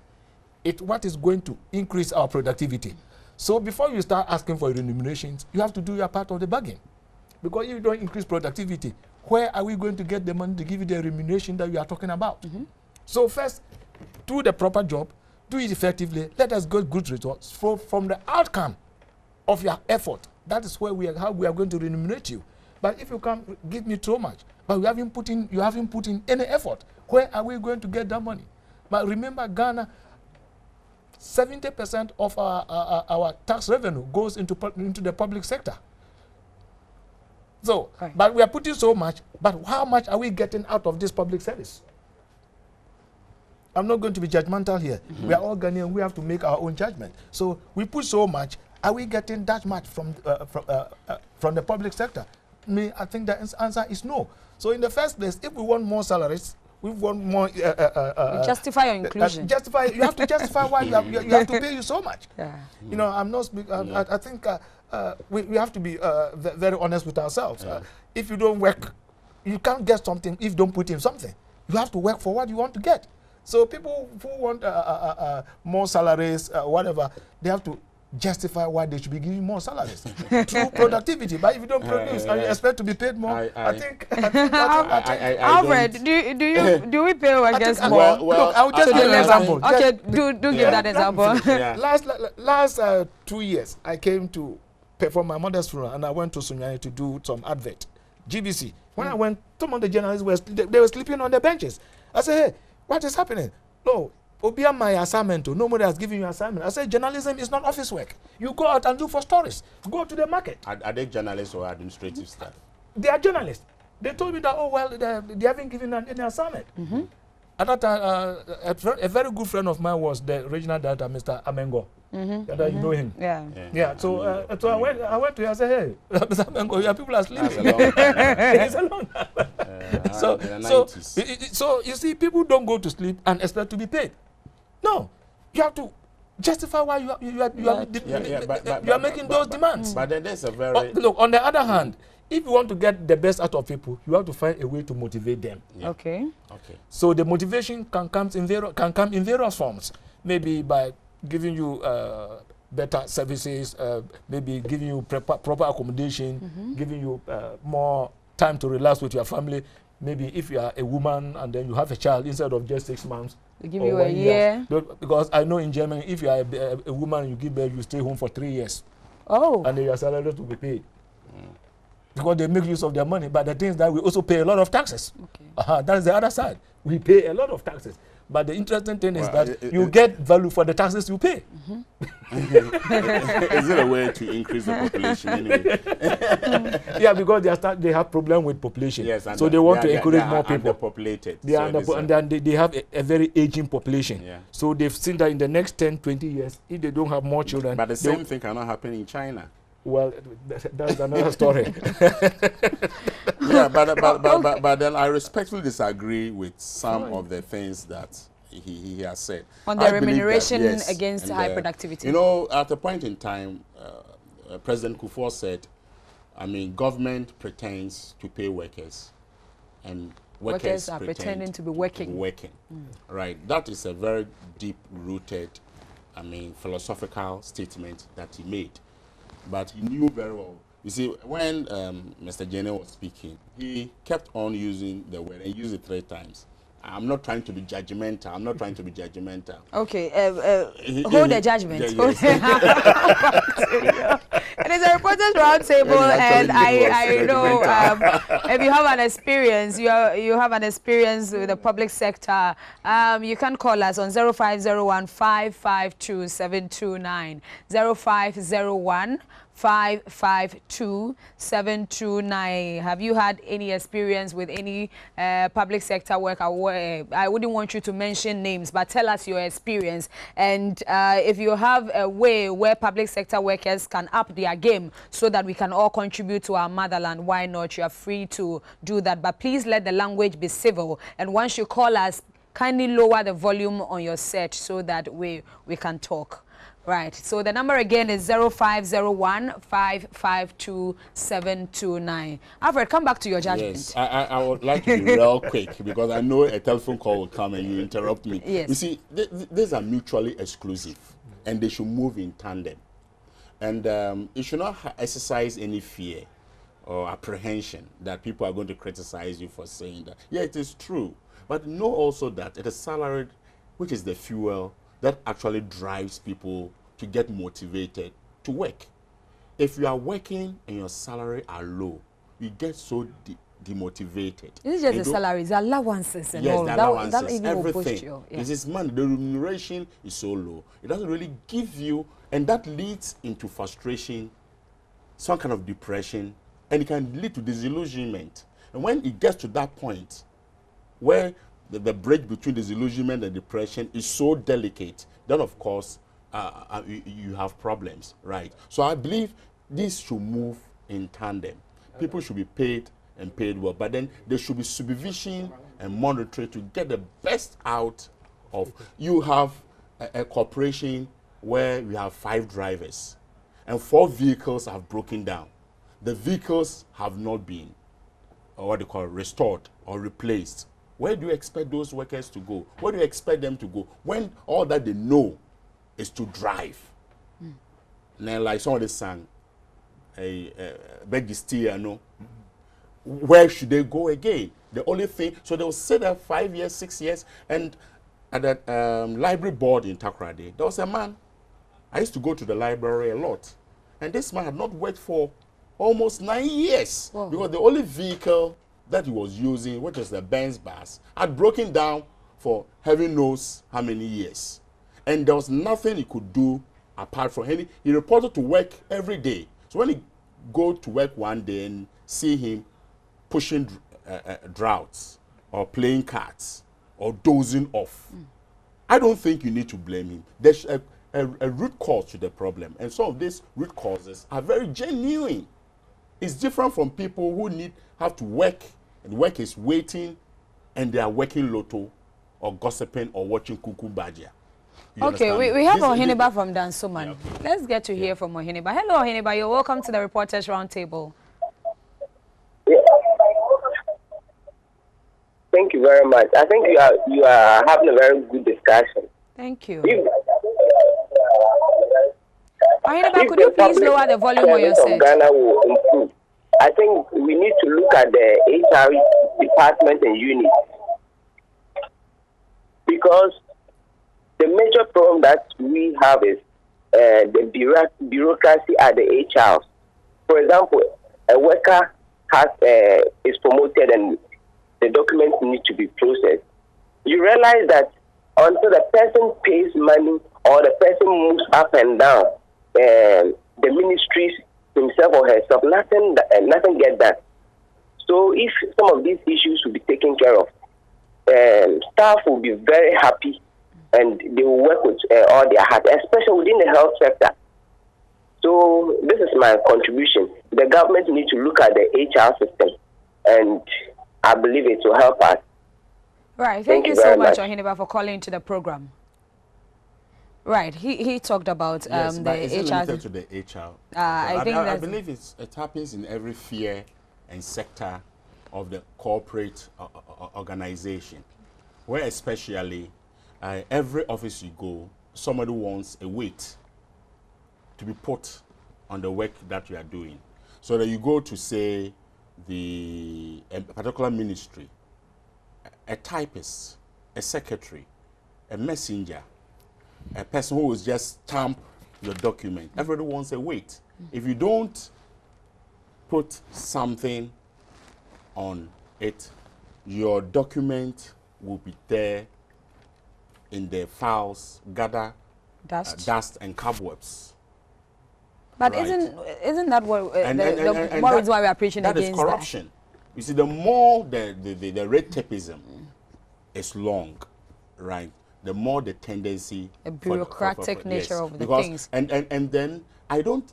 Speaker 2: What is going to increase our productivity. So before you start asking for remunerations, you have to do your part of the bargain. Because if you don't increase productivity, where are we going to get the money to give you the remuneration that we are talking about? So first, do the proper job, do it effectively, let us get good results from the outcome of your effort. That is where how we are going to remunerate you. But if you can't give me so much, but you haven't put in any effort, where are we going to get that money? But remember, Ghana, 70% of our tax revenue goes into the public sector. So, but we are putting so much, but how much are we getting out of this public service? I'm not going to be judgmental here. We are all Ghanaian, we have to make our own judgment. So we put so much, are we getting that much from the public sector? I think the answer is no. So in the first place, if we want more salaries, we want more.
Speaker 1: Justify your inclusion.
Speaker 2: You have to justify why you have to pay you so much. Yeah. You know, I'm not speaking. I think we have to be very honest with ourselves. If you don't work, you can't get something if you don't put in something. You have to work for what you want to get. So people who want more salaries, whatever, they have to justify why they should be giving more salaries through productivity. But if you don't produce and you expect to be paid more, I think
Speaker 1: Alfred, do we pay or against more?
Speaker 2: Well, look, I'll just give an example.
Speaker 1: Okay, do give that example.
Speaker 2: Last 2 years, I came to perform my mother's funeral, and I went to Sunyani to do some advert. GBC. When I went, some of the journalists were sleeping on the benches. I said, hey, what is happening? No. Obia my assignment, nobody has given you assignment. I said, journalism is not office work. You go out and look for stories. Go to the market.
Speaker 3: Are they journalists or administrative staff?
Speaker 2: They are journalists. They told me that, oh, well, they haven't given any assignment. At that time, a very good friend of mine was the regional director, Mr. Amengo. You know him. Yeah. So I went to him and said, hey, Mr. Amengo, your people are sleeping. It's a long time. So you see, people don't go to sleep and expect to be paid. No, you have to justify why you are making those demands.
Speaker 3: But then there's a very
Speaker 2: look. On the other hand, if you want to get the best out of people, you have to find a way to motivate them.
Speaker 1: Okay.
Speaker 2: So the motivation can come in various forms. Maybe by giving you better services, maybe giving you proper accommodation, giving you more time to relax with your family. Maybe if you are a woman and then you have a child, instead of just 6 months,
Speaker 1: they give you a year.
Speaker 2: Because I know in Germany, if you are a woman and you give birth, you stay home for 3 years.
Speaker 1: Oh.
Speaker 2: And then your salary will be paid. Because they make use of their money. But the thing is that we also pay a lot of taxes. That's the other side. We pay a lot of taxes. But the interesting thing is that you get value for the taxes you pay.
Speaker 3: Is it a way to increase the population anyway?
Speaker 2: Yeah, because they have problem with population. Yes, so they want to encourage more people.
Speaker 3: Underpopulated.
Speaker 2: And then they have a very aging population. Yeah. So they've seen that in the next 10, 20 years, if they don't have more children.
Speaker 3: But the same thing cannot happen in China.
Speaker 2: Well, that's another story.
Speaker 3: Yeah, but then I respectfully disagree with some of the things that he has said.
Speaker 1: On the remuneration against high productivity.
Speaker 3: You know, at a point in time, President Kufuor said, I mean, government pretends to pay workers, and workers
Speaker 1: are pretending to be working.
Speaker 3: Right. That is a very deep-rooted, I mean, philosophical statement that he made. But he knew very well. You see, when Mr. Gyinde was speaking, he kept on using the word and used it 3 times. I'm not trying to be judgmental. I'm not trying to be judgmental.
Speaker 1: Okay, hold the judgment. It is a reporters roundtable, and I know if you have an experience, you have an experience with the public sector, you can call us on 0501 552 729 0501 552 729. Have you had any experience with any public sector work? I wouldn't want you to mention names, but tell us your experience. And if you have a way where public sector workers can up their game so that we can all contribute to our motherland, why not? You are free to do that. But please let the language be civil. And once you call us, kindly lower the volume on your set so that we can talk. Right. So the number again is 0501 552 729. Alfred, come back to your judgment.
Speaker 3: Yes, I would like to be real quick because I know a telephone call will come and you interrupt me.
Speaker 1: Yes.
Speaker 3: You see, these are mutually exclusive and they should move in tandem. And you should not exercise any fear or apprehension that people are going to criticize you for saying that. Yeah, it is true. But know also that it is salaried, which is the fuel that actually drives people to get motivated to work. If you are working and your salary are low, you get so demotivated.
Speaker 1: It's just the salaries, the allowances and all.
Speaker 3: The allowances,
Speaker 1: that even
Speaker 3: everything.
Speaker 1: will boost you. Yeah.
Speaker 3: This is money. The remuneration is so low. It doesn't really give you, and that leads into frustration, some kind of depression, and it can lead to disillusionment. And when it gets to that point where the bridge between disillusionment and depression is so delicate, then of course you have problems, right? So I believe this should move in tandem. People should be paid and paid well, but then there should be supervision and monitoring to get the best out of. You have a corporation where we have 5 drivers and 4 vehicles have broken down. The vehicles have not been, or what they call restored or replaced. Where do you expect those workers to go? Where do you expect them to go when all that they know is to drive? Now, like somebody sang, where should they go again? The only thing, so they'll sit there 5 years, 6 years, and at that library board in Takoradi, there was a man. I used to go to the library a lot, and this man had not worked for almost 9 years. Whoa. Because the only vehicle that he was using, which was the Benz bus, had broken down for heaven knows how many years. And there was nothing he could do apart from him. He reported to work every day. So when he go to work one day and see him pushing droughts or playing cards or dozing off, I don't think you need to blame him. There's a root cause to the problem. And some of these root causes are very genuine. It's different from people who have to work, and work is waiting, and they are working lotto or gossiping or watching Kuku Badia.
Speaker 1: Okay, we have Ohiniba from Dansoman. Yeah, okay. Let's get to hear from Ohiniba. Hello, Ohiniba. You're welcome to the Reporters Roundtable.
Speaker 9: Yeah. Thank you very much. I think you are having a very good discussion.
Speaker 1: Thank you. Ohiniba, could you please lower the volume on your set?
Speaker 9: Ghana will improve. I think we need to look at the HR department and unit, because the major problem that we have is the bureaucracy at the HRs. For example, a worker is promoted and the documents need to be processed. You realize that until the person pays money or the person moves up and down, the ministries himself or herself, nothing get done. So if some of these issues will be taken care of, staff will be very happy and they will work with all their heart, especially within the health sector. So this is my contribution. The government needs to look at the HR system, and I believe it will help us.
Speaker 1: Right. Thank you so much, Ohineba, for calling to the program. Right. He talked about
Speaker 3: yes,
Speaker 1: the
Speaker 3: but is it
Speaker 1: HR.
Speaker 3: limited to the HR? I believe it happens in every sphere and sector of the corporate organization, where especially every office you go, somebody wants a weight to be put on the work that you are doing. So that you go to, say, a particular ministry, a typist, a secretary, a messenger, a person who will just stamp your document. Everybody wants a weight. If you don't put something on it, your document will be there in the files, gather dust and cobwebs.
Speaker 1: But
Speaker 3: right.
Speaker 1: isn't that what the more reason why we are preaching against
Speaker 3: that is corruption. You see, the more the red tapeism is long, right, the more the tendency
Speaker 1: a bureaucratic nature of the things.
Speaker 3: And then I don't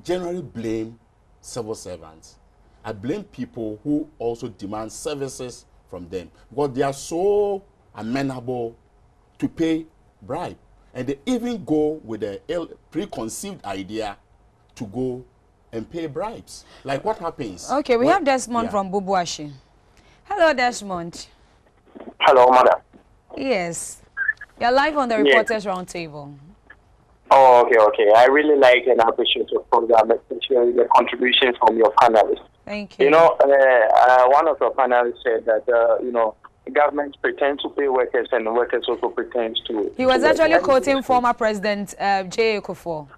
Speaker 3: generally blame civil servants. I blame people who also demand services from them, because they are so amenable to pay bribe, and they even go with a preconceived idea to go and pay bribes. Like what happens?
Speaker 1: Okay, we have Desmond from Bubuashi. Hello, Desmond.
Speaker 10: Hello, madam.
Speaker 1: Yes, you're live on the Reporters Roundtable.
Speaker 10: Oh, okay. I really like and appreciate your program, especially the contribution from your panelists.
Speaker 1: Thank you.
Speaker 10: You know, one of your panelists said that, government pretends to pay workers and workers also pretend to...
Speaker 1: He was actually quoting former President J. Kufuor.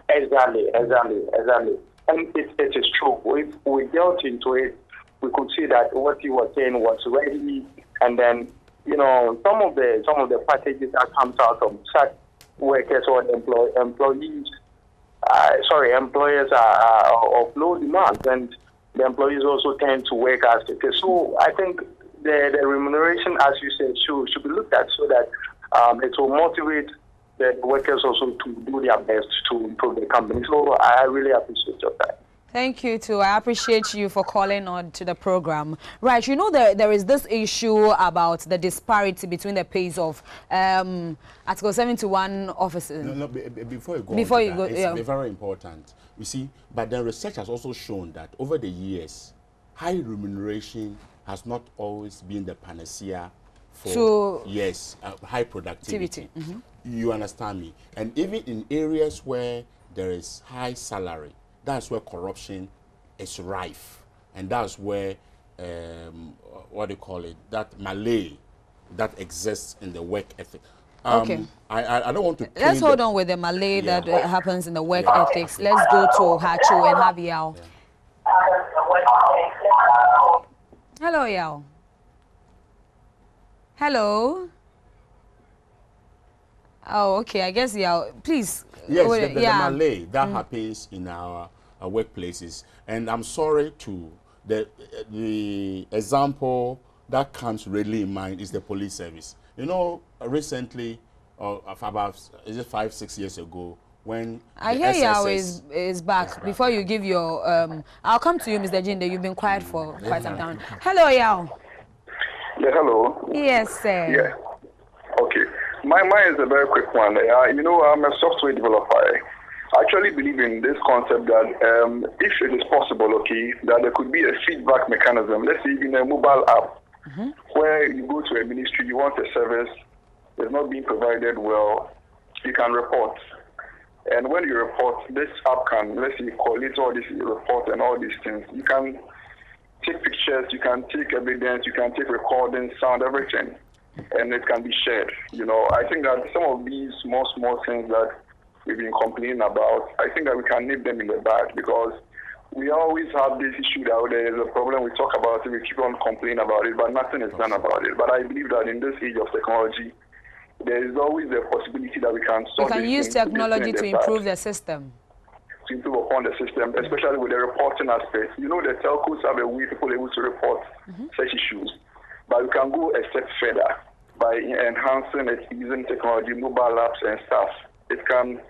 Speaker 10: Exactly. And it is true. If we dealt into it, we could see that what he was saying was ready, and then, some of the packages that comes out of such workers or employers are of low demand, and the employees also tend to work as it is. So I think the remuneration, as you said, should be looked at so that it will motivate the workers also to do their best to improve the company. So I really appreciate your time.
Speaker 1: Thank you too. I appreciate you for calling on to the program. Right, there is this issue about the disparity between the pays of Article 71 officers.
Speaker 3: No, before you go, it's very important. You see, but the research has also shown that over the years, high remuneration has not always been the panacea for high productivity. You understand me? And even in areas where there is high salary, that's where corruption is rife, and that's where what do you call it? That malay that exists in the work ethic.
Speaker 1: Okay.
Speaker 3: I don't want to.
Speaker 1: Let's hold on with the malay that happens in the work ethics. Let's go to Hachu and have Yao. Hello, Yao. Hello. Oh, okay. I guess Yao. Please.
Speaker 3: Yes, the malay that happens in our workplaces, and I'm sorry to the example that comes readily in mind is the police service. Recently, about 5-6 years ago, when
Speaker 1: I hear Yao is back. Before you give your I'll come to you, Mr. Gyinde. You've been quiet for quite some time. Hello, Yao.
Speaker 11: Yeah, hello.
Speaker 1: Yes, sir.
Speaker 11: Yeah. Okay. Mine is a very quick one. I'm a software developer. I actually believe in this concept that if it is possible, that there could be a feedback mechanism, let's say in a mobile app, where you go to a ministry, you want a service, it's not being provided well, you can report. And when you report, this app can, let's say, collate all these reports and all these things. You can take pictures, you can take evidence, you can take recordings, sound, everything, and it can be shared. I think that some of these small things that we've been complaining about, I think that we can nip them in the bud, because we always have this issue that there is a problem, we talk about it, we keep on complaining about it, but nothing is done about it. But I believe that in this age of technology, there is always the possibility that we can solve it.
Speaker 1: We can use technology to improve the system.
Speaker 11: To improve upon the system, especially with the reporting aspect. The telcos have a way people able to report such issues, but we can go a step further by enhancing it using technology, mobile apps and stuff. It can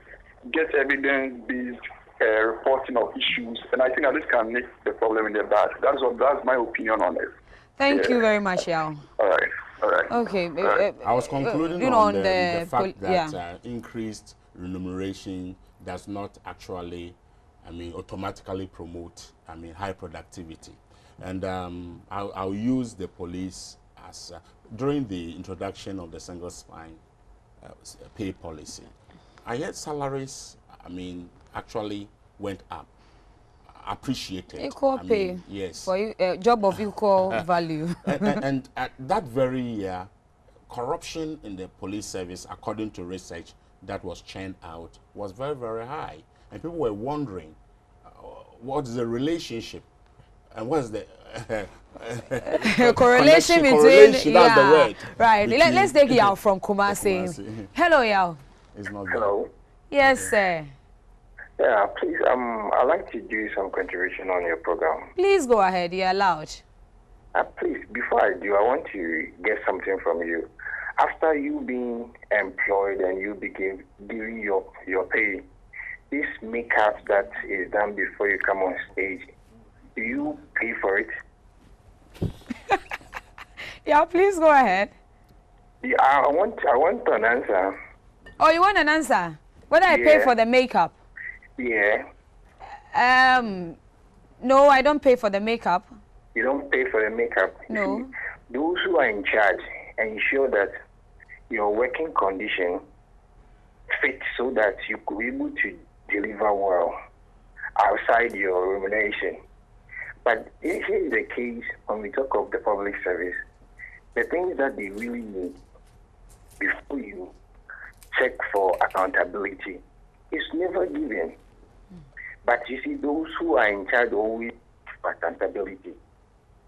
Speaker 11: get evidence-based reporting of issues, and I think that this can make the problem in the bad. That's my opinion on it.
Speaker 1: Thank you very much, Yao.
Speaker 11: All right.
Speaker 1: Okay.
Speaker 3: I was concluding on the fact that increased remuneration does not actually, automatically promote, high productivity. And I'll use the police as, during the introduction of the single spine pay policy, I heard salaries, actually went up, appreciated.
Speaker 1: Equal pay.
Speaker 3: Yes.
Speaker 1: For a job of equal value.
Speaker 3: and at that very year, corruption in the police service, according to research that was churned out, was very, very high. And people were wondering, what's the relationship? And what's the
Speaker 1: correlation between...
Speaker 3: Correlation, that's the word.
Speaker 1: Right. Let's take Yao from Kumasi. Hello, Yao.
Speaker 3: It's not
Speaker 12: Hello.
Speaker 1: Yes, sir.
Speaker 12: Yeah, please, I'd like to do some contribution on your program.
Speaker 1: Please go ahead. You're allowed.
Speaker 12: Please, before I do, I want to get something from you. After you being employed and you begin giving your pay, this makeup that is done before you come on stage, do you pay for it?
Speaker 1: Yeah, please go ahead.
Speaker 12: Yeah, I want an answer.
Speaker 1: Oh, you want an answer? Whether I pay for the makeup?
Speaker 12: Yeah.
Speaker 1: No, I don't pay for the makeup.
Speaker 12: You don't pay for the makeup?
Speaker 1: No.
Speaker 12: Those who are in charge ensure that your working condition fits so that you could be able to deliver well outside your remuneration. But here is the case when we talk of the public service. The things that they really need before you check for accountability is never given. But you see, those who are in charge always for accountability.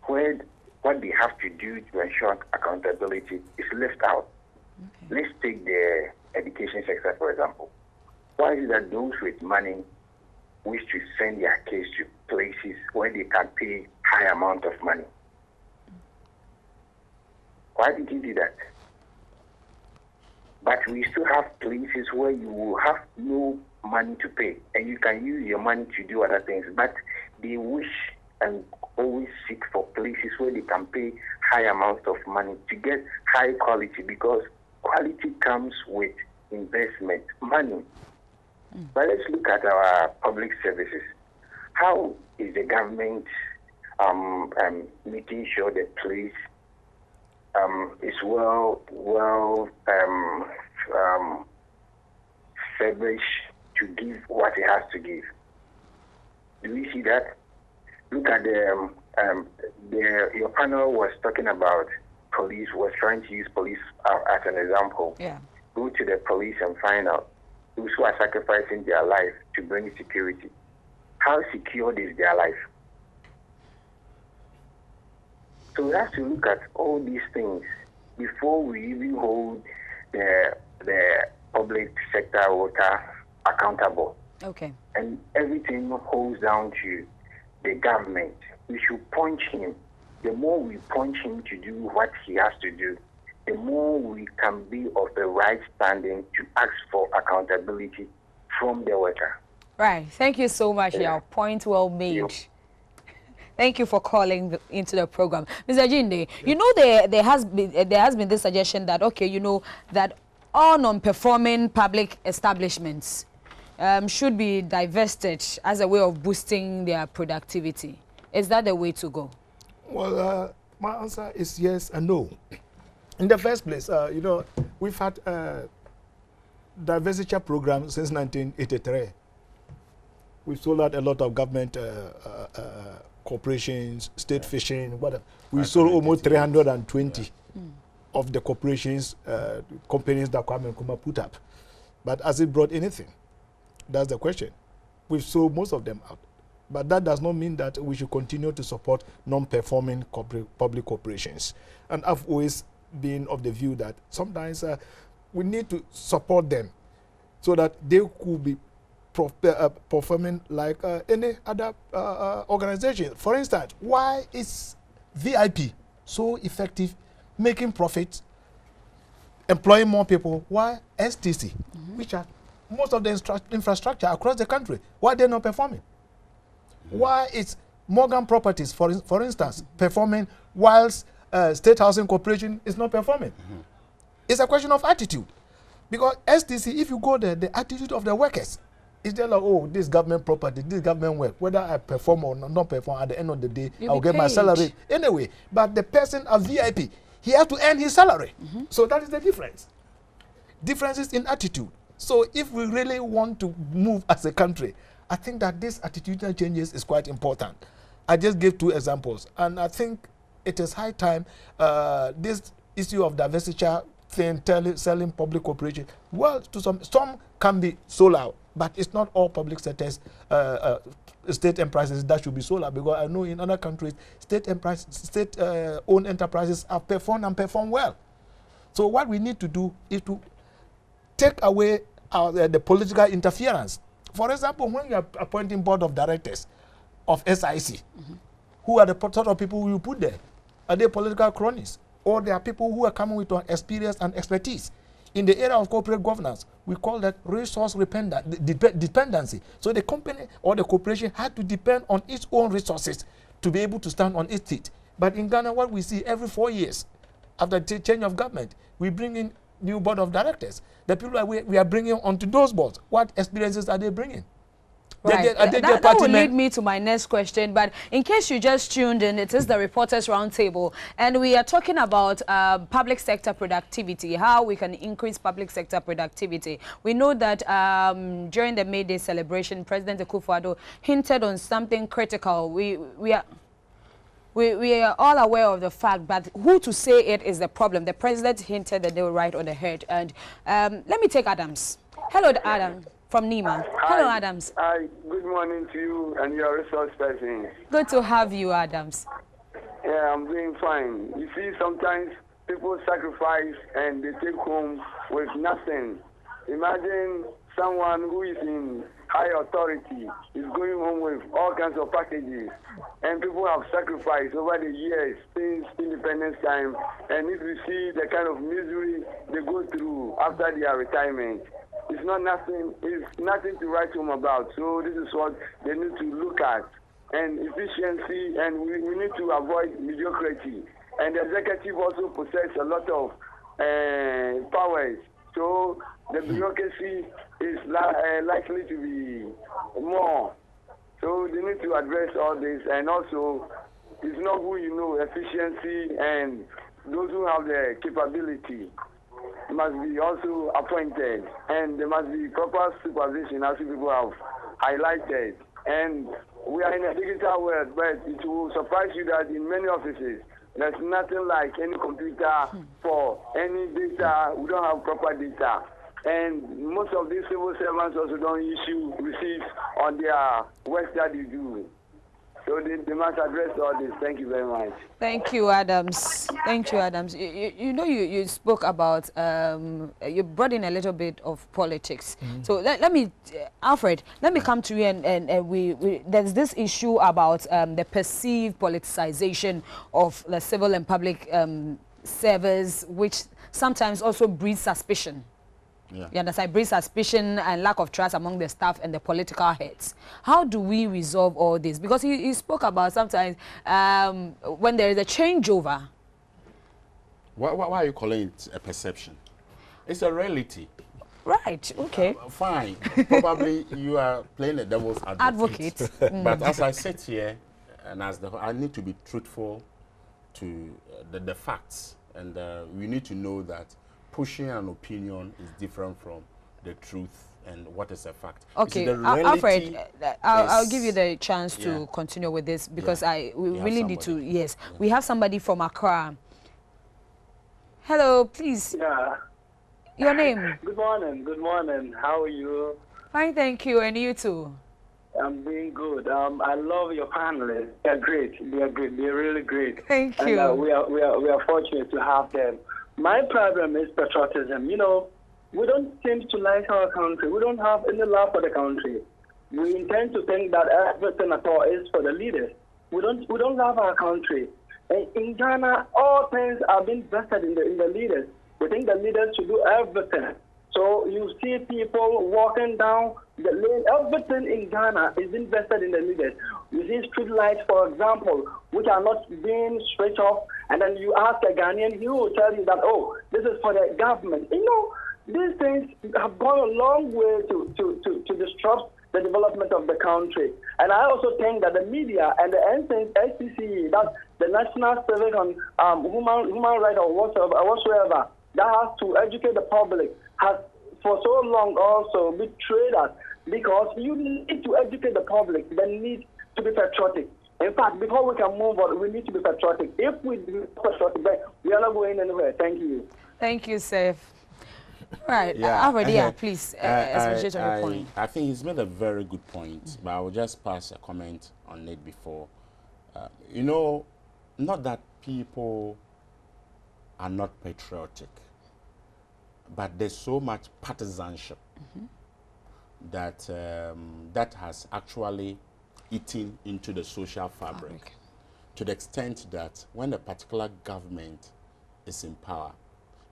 Speaker 12: Where what they have to do to ensure accountability is left out. Okay. Let's take the education sector, for example. Why is it that those with money wish to send their kids to places where they can pay high amount of money? Why did you do that? But we still have places where you will have no money to pay, and you can use your money to do other things. But they wish and always seek for places where they can pay high amounts of money to get high quality, because quality comes with investment, money. But let's look at our public services. How is the government making sure the place is well furnished to give what it has to give? Do we see that? Look at your panel was talking about police, was trying to use police as an example.
Speaker 1: Yeah.
Speaker 12: Go to the police and find out those who are sacrificing their life to bring security. How secured is their life? So we have to look at all these things before we even hold the public sector worker accountable.
Speaker 1: Okay.
Speaker 12: And everything holds down to the government. We should punch him. The more we punch him to do what he has to do, the more we can be of the right standing to ask for accountability from the worker.
Speaker 1: Right. Thank you so much. Your point well made. Thank you for calling into the program. Mr. Gyinde, you know there has been this suggestion that, okay, you know, that all non-performing public establishments should be divested as a way of boosting their productivity. Is that the way to go?
Speaker 2: Well, my answer is yes and no. In the first place, you know, we've had divestiture programs since 1983. We've sold out a lot of government corporations, state fishing, whatever. We sold almost 320 of the corporations, companies that Kwame Nkrumah put up. But has it brought anything? That's the question. We've sold most of them out. But that does not mean that we should continue to support non-performing public corporations. And I've always been of the view that sometimes we need to support them so that they could be performing like any other organization. For instance, why is VIP so effective, making profits, employing more people? Why STC, which are most of the infrastructure across the country? Why are they not performing? Why is Morgan Properties, for instance, performing whilst State Housing Corporation is not performing? It's a question of attitude. Because STC, if you go there, the attitude of the workers is there like, oh, this government property, this government work, whether I perform or not perform, at the end of the day, I'll get my salary anyway. But the person, a VIP, he has to earn his salary. So that is the difference. Differences in attitude. So if we really want to move as a country, I think that this attitudinal changes is quite important. I just gave 2 examples, and I think it is high time this issue of divestiture thing, selling public corporation. Well, to some can be sold out, but it's not all public sectors, state enterprises that should be sold out, because I know in other countries, state-owned enterprises have performed and perform well. So what we need to do is to take away the political interference. For example, when you are appointing board of directors of SIC, who are the sort of people you put there? Are they political cronies? Or they are people who are coming with experience and expertise? In the area of corporate governance, we call that resource dependency. So the company or the corporation had to depend on its own resources to be able to stand on its feet. But in Ghana, what we see every 4 years, after the change of government, we bring in new board of directors. The people that we are bringing onto those boards, what experiences are they bringing?
Speaker 1: Right. That will lead me to my next question. But in case you just tuned in, it is the Reporters Roundtable, and we are talking about public sector productivity, how we can increase public sector productivity. We know that during the May Day celebration, President Akufo-Addo hinted on something critical. We are all aware of the fact, but who to say it is the problem. The president hinted that they were right on the head. And let me take Adams. Hello, Adam. From Nima. Hello, Adams.
Speaker 13: Hi, good morning to you and your resource person.
Speaker 1: Good to have you, Adams.
Speaker 13: Yeah, I'm doing fine. You see, sometimes people sacrifice and they take home with nothing. Imagine someone who is in high authority is going home with all kinds of packages, and people have sacrificed over the years since independence time, and if you see the kind of misery they go through after their retirement, it's nothing to write home about. So this is what they need to look at, and efficiency, and we need to avoid mediocrity. And the executive also possesses a lot of powers. So the bureaucracy is likely to be more. So they need to address all this, and also it's not who you know, efficiency, and those who have the capability must be also appointed, and there must be proper supervision, as people have highlighted. And we are in a digital world, but it will surprise you that in many offices, there's nothing like any computer for any data. We don't have proper data. And most of these civil servants also don't issue receipts on their work that they do. So they must address all this. Thank you very much.
Speaker 1: Thank you, Adams. Thank you, Adams. You know, you spoke about, you brought in a little bit of politics. So let me, Alfred, let me come to you, and there's this issue about the perceived politicization of the civil and public service, which sometimes also breeds suspicion. Yeah. You understand? Breeds suspicion and lack of trust among the staff and the political heads. How do we resolve all this? Because he spoke about sometimes when there is a changeover.
Speaker 3: Why are you calling it a perception? It's a reality.
Speaker 1: Right, okay.
Speaker 3: Fine. Probably you are playing a devil's advocate. But as I sit here, and I need to be truthful to the facts. And we need to know that pushing an opinion is different from the truth and what is a fact.
Speaker 1: Okay, Alfred, I'll give you the chance to continue with this, because we really need to, we have somebody from Accra. Hello, please.
Speaker 14: Yeah.
Speaker 1: Your name?
Speaker 14: Good morning. How are you?
Speaker 1: Fine, thank you, and you too?
Speaker 14: I'm doing good. I love your panelists. They're great. They're really great.
Speaker 1: Thank you.
Speaker 14: And we are fortunate to have them. My problem is patriotism. You know, we don't seem to like our country. We don't have any love for the country. We intend to think that everything at all is for the leaders. We don't love our country. And in Ghana, all things are being vested in the leaders. We think the leaders should do everything. So you see people walking down the lane. Everything in Ghana is invested in the leaders. You see street lights, for example, which are not being switched off, and then you ask a Ghanaian, he will tell you that, oh, this is for the government. You know, these things have gone a long way to disrupt the development of the country. And I also think that the media and the NCCE, that's the National Civic on Human Rights or whatsoever, that has to educate the public, has for so long also betrayed us, because you need to educate the public. They need to be patriotic. In fact, before we can move on, we need to be patriotic. If we do patriotic, we are not going anywhere. Thank you.
Speaker 1: Thank you, Seth. Right, Alfred, please, expatiate on your point.
Speaker 3: I think he's made a very good point, but I will just pass a comment on it before. You know, not that people are not patriotic, but there's so much partisanship that that has actually eaten into the social fabric, to the extent that when a particular government is in power,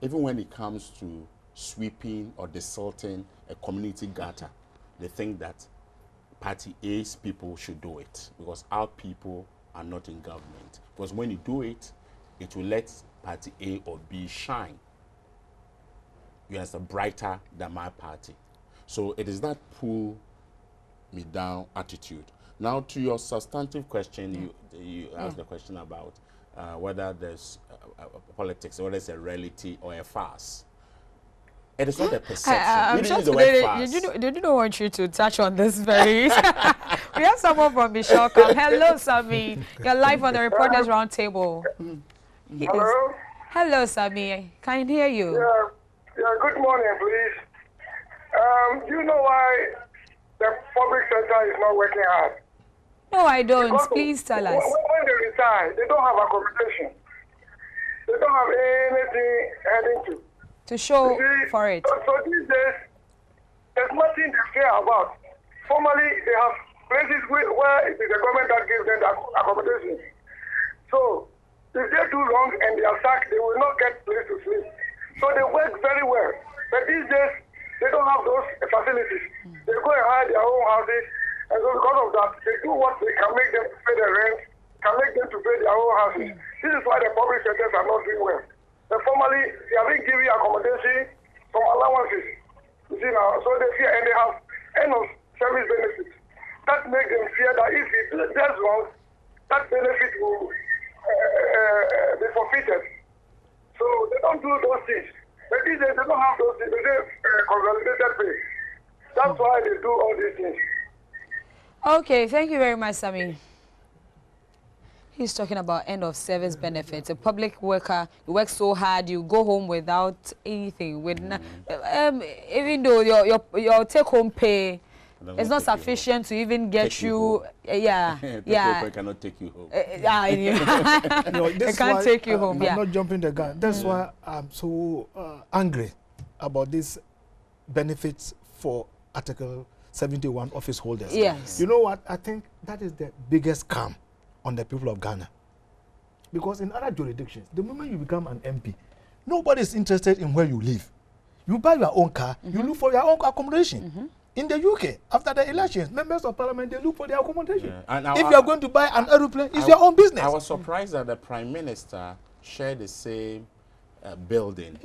Speaker 3: even when it comes to sweeping or desalting a community gutter, they think that Party A's people should do it because our people are not in government. Because when you do it, it will let Party A or B shine. You are brighter than my party. So it is that pull me down attitude. Now to your substantive question, you asked the question about whether there's politics, whether it's a reality or a farce. It is not a perception.
Speaker 1: They do not want you to touch on this very. We have someone from Bishop. Hello, Sami. You're live on the Reporters Roundtable.
Speaker 15: Hello?
Speaker 1: Hello, Sami. Can I hear you?
Speaker 15: Yeah, good morning, please. Do you know why the public sector is not working hard?
Speaker 1: No, I don't. Please tell us.
Speaker 15: When they retire, they don't have accommodation. They don't have anything heading
Speaker 1: to show for it.
Speaker 15: So these days, there's nothing they care about. Formerly, they have places where it is the government that gives them the accommodation. So if they do wrong and they are sacked, they will not get place to sleep. So they work very well. But these days, they don't have those facilities. They go and hire their own houses. And so because of that, they do what they can make them pay the rent, can make them to pay their own houses. This is why the public sectors are not doing well. But formerly, they have been giving accommodation, some allowances. You see now, so they fear, and they have end of service benefits. That makes them fear that if it does wrong, that benefit will be forfeited. So they don't do those things. But these days, they don't have those things. They say consolidated pay. That's why they do all these things.
Speaker 1: Okay, thank you very much, Sami. He's talking about end of service benefits. A public worker, you work so hard, you go home without anything. With even though your take home pay is not sufficient to even get you.
Speaker 3: People cannot take you home.
Speaker 1: They can't take you home.
Speaker 2: I'm not jumping the gun. That's why I'm so angry about these benefits for Article 71 office holders.
Speaker 1: Yes.
Speaker 2: You know what? I think that is the biggest scam on the people of Ghana. Because in other jurisdictions, the moment you become an MP, nobody is interested in where you live. You buy your own car, you look for your own accommodation. In the UK, after the elections, members of parliament, they look for their accommodation. If you are going to buy an aeroplane, it's your own business.
Speaker 3: I was surprised that the Prime Minister shared the same building